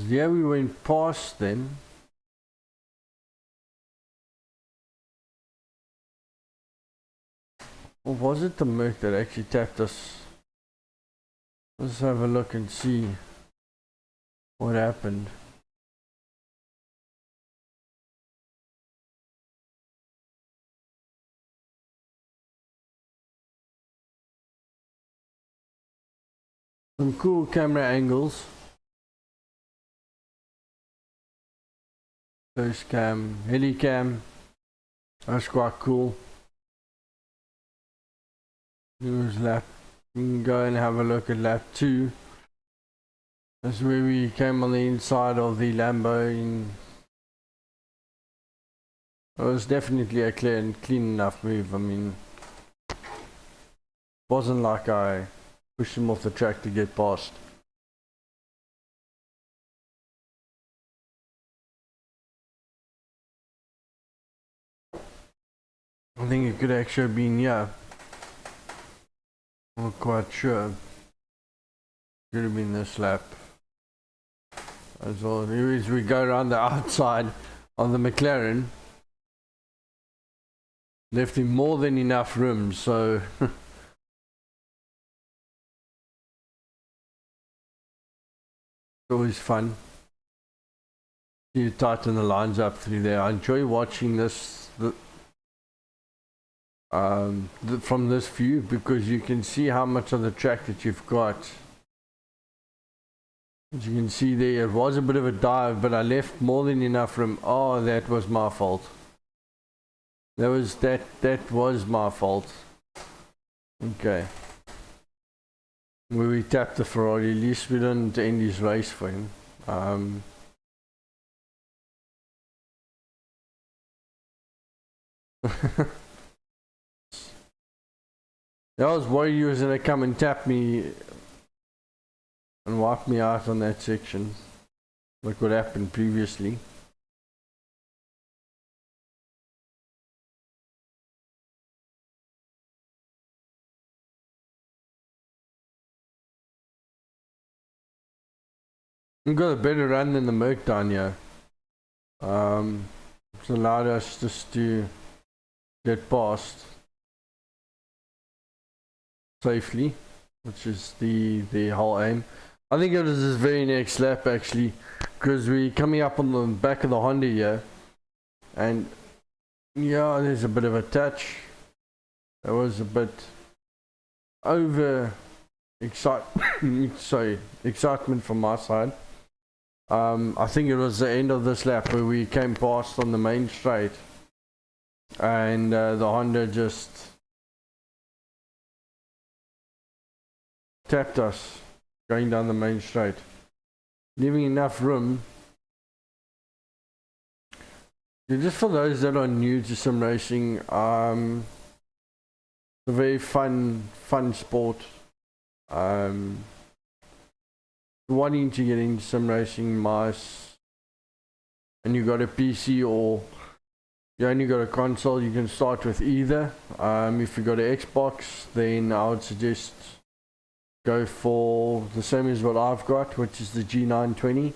yeah, we went past then. Or was it the Merc that actually tapped us? Let's have a look and see what happened. Some cool camera angles. Close cam, heli cam. That's quite cool. Here's lap. You can go and have a look at lap 2. That's where we came on the inside of the Lambo. It was definitely a clean enough move. I mean, wasn't like I pushed him off the track to get past. I think it could actually have been, yeah. I'm not quite sure. Could have been this lap. As well. Anyways, we go around the outside of the McLaren. Left him more than enough room, so always fun. You tighten the lines up through there. I enjoy watching this from this view because you can see how much of the track that you've got. As you can see there, it was a bit of a dive, but I left more than enough room. Oh, that was my fault. That was my fault. Okay. Where we tapped the Ferrari, at least we didn't end his race for him. I was worried he was gonna come and tap me and wipe me out on that section, like what happened previously. We got a better run than the Merc down here. It's allowed us just to get past safely, which is the whole aim. I think it was this very next lap actually, because we're coming up on the back of the Honda here, and yeah, there's a bit of a touch. That was a bit over excitement from my side. I think it was the end of this lap where we came past on the main straight, and the Honda just tapped us going down the main straight, leaving enough room. Just for those that are new to sim racing, it's a very fun sport. Wanting to get into sim racing, mice, and you got a PC or you only got a console, you can start with either. If you got an Xbox, then I would suggest go for the same as what I've got, which is the G920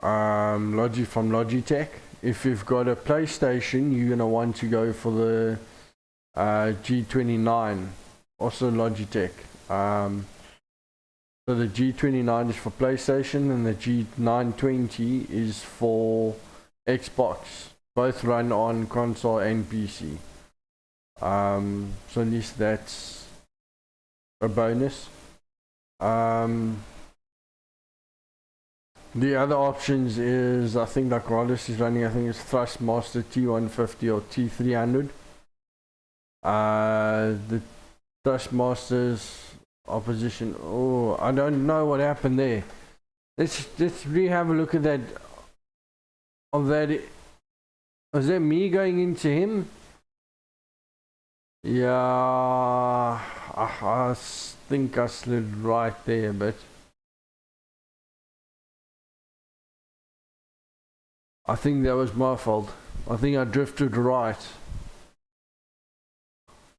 from Logitech. If you've got a PlayStation, you're gonna want to go for the G29, also Logitech. So the G29 is for PlayStation and the G920 is for Xbox. Both run on console and PC. So at least that's a bonus. The other options is, I think like Rollis is running, I think it's Thrustmaster T150 or T300. The Thrustmasters opposition, oh, I don't know what happened there. Let's really have a look at that, of that Was that me going into him? Yeah, I think I slid right there, but I think that was my fault. I think I drifted right.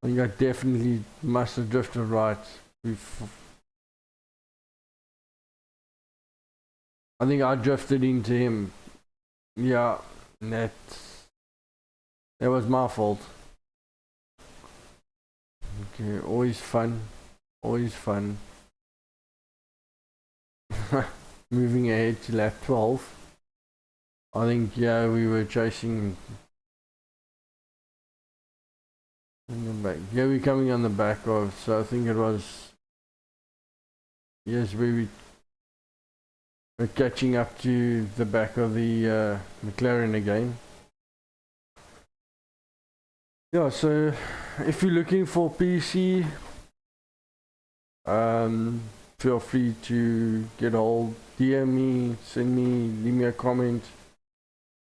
I think I definitely must have drifted right. I think I drifted into him. Yeah, that was my fault. Okay, always fun. Always fun. Moving ahead to lap 12. I think, yeah, we were chasing in the back. Yeah, we're coming on the back of, so I think it was, yes, we were catching up to the back of the McLaren again. Yeah, so if you're looking for PC, feel free to get hold, DM me, send me, leave me a comment.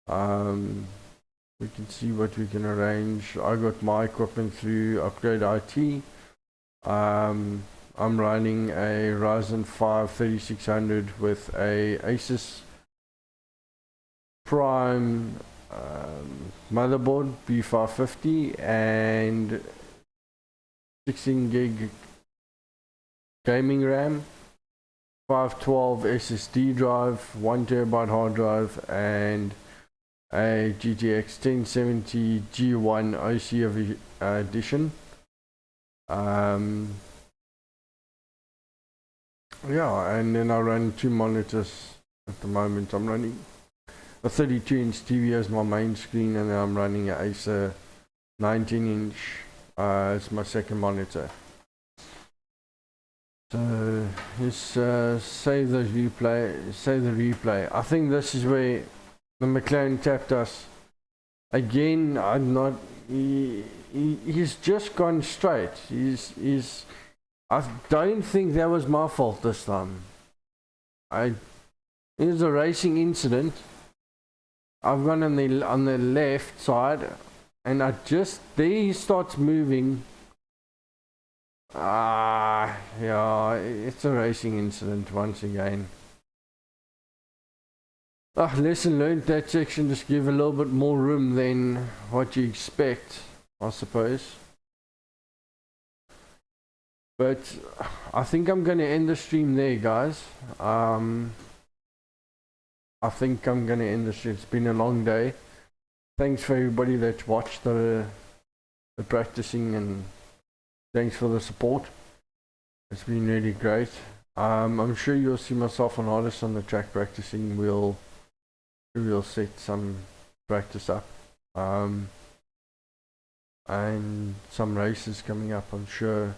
We can see what we can arrange. I got my equipment through Upgrade IT. I'm running a Ryzen 5 3600 with a Asus Prime motherboard B550 and 16 gig gaming RAM, 512 SSD drive, 1 terabyte hard drive, and a GTX 1070 G1 OC edition. Yeah, and then I run 2 monitors at the moment. I'm running a 32-inch TV as my main screen, and then I'm running an Acer 19-inch as my second monitor. So let's save the replay. I think this is where the McLaren tapped us. Again, I'm not. He's just gone straight. I don't think that was my fault this time. It was a racing incident. I've gone on the left side, and there he starts moving. Yeah, it's a racing incident once again. Lesson learned, that section just give a little bit more room than what you expect, I suppose. But I think I'm going to end the stream there, guys. I think I'm going to end the stream. It's been a long day. Thanks for everybody that watched the practicing, and thanks for the support. It's been really great. I'm sure you'll see myself and Artis on the track practicing. We'll set some practice up, and some races coming up. I'm sure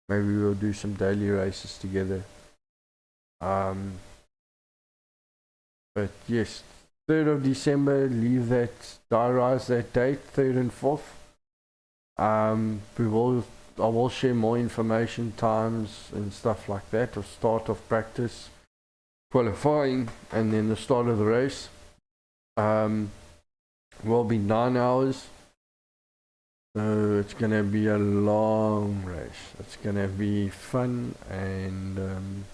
maybe we'll do some daily races together. But yes, 3rd of December, diarize that date, 3rd and 4th. I will share more information, times and stuff like that, of start of practice, qualifying, and then the start of the race. Will be 9 hours, so it's gonna be a long race. It's gonna be fun, and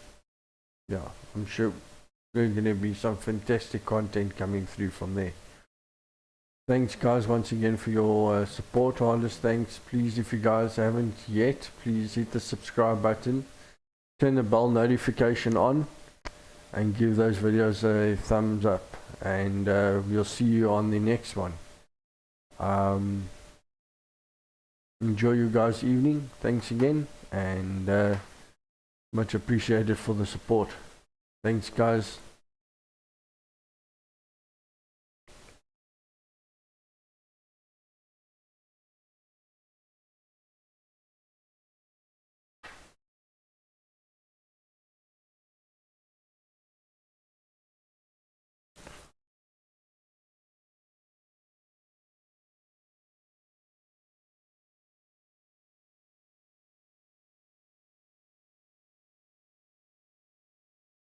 yeah, I'm sure there's gonna be some fantastic content coming through from there. Thanks guys once again for your support. Honest thanks. Please, if you guys haven't yet, please hit the subscribe button, turn the bell notification on, and give those videos a thumbs up, and we'll see you on the next one. Enjoy your guys' evening. Thanks again, and much appreciated for the support. Thanks guys.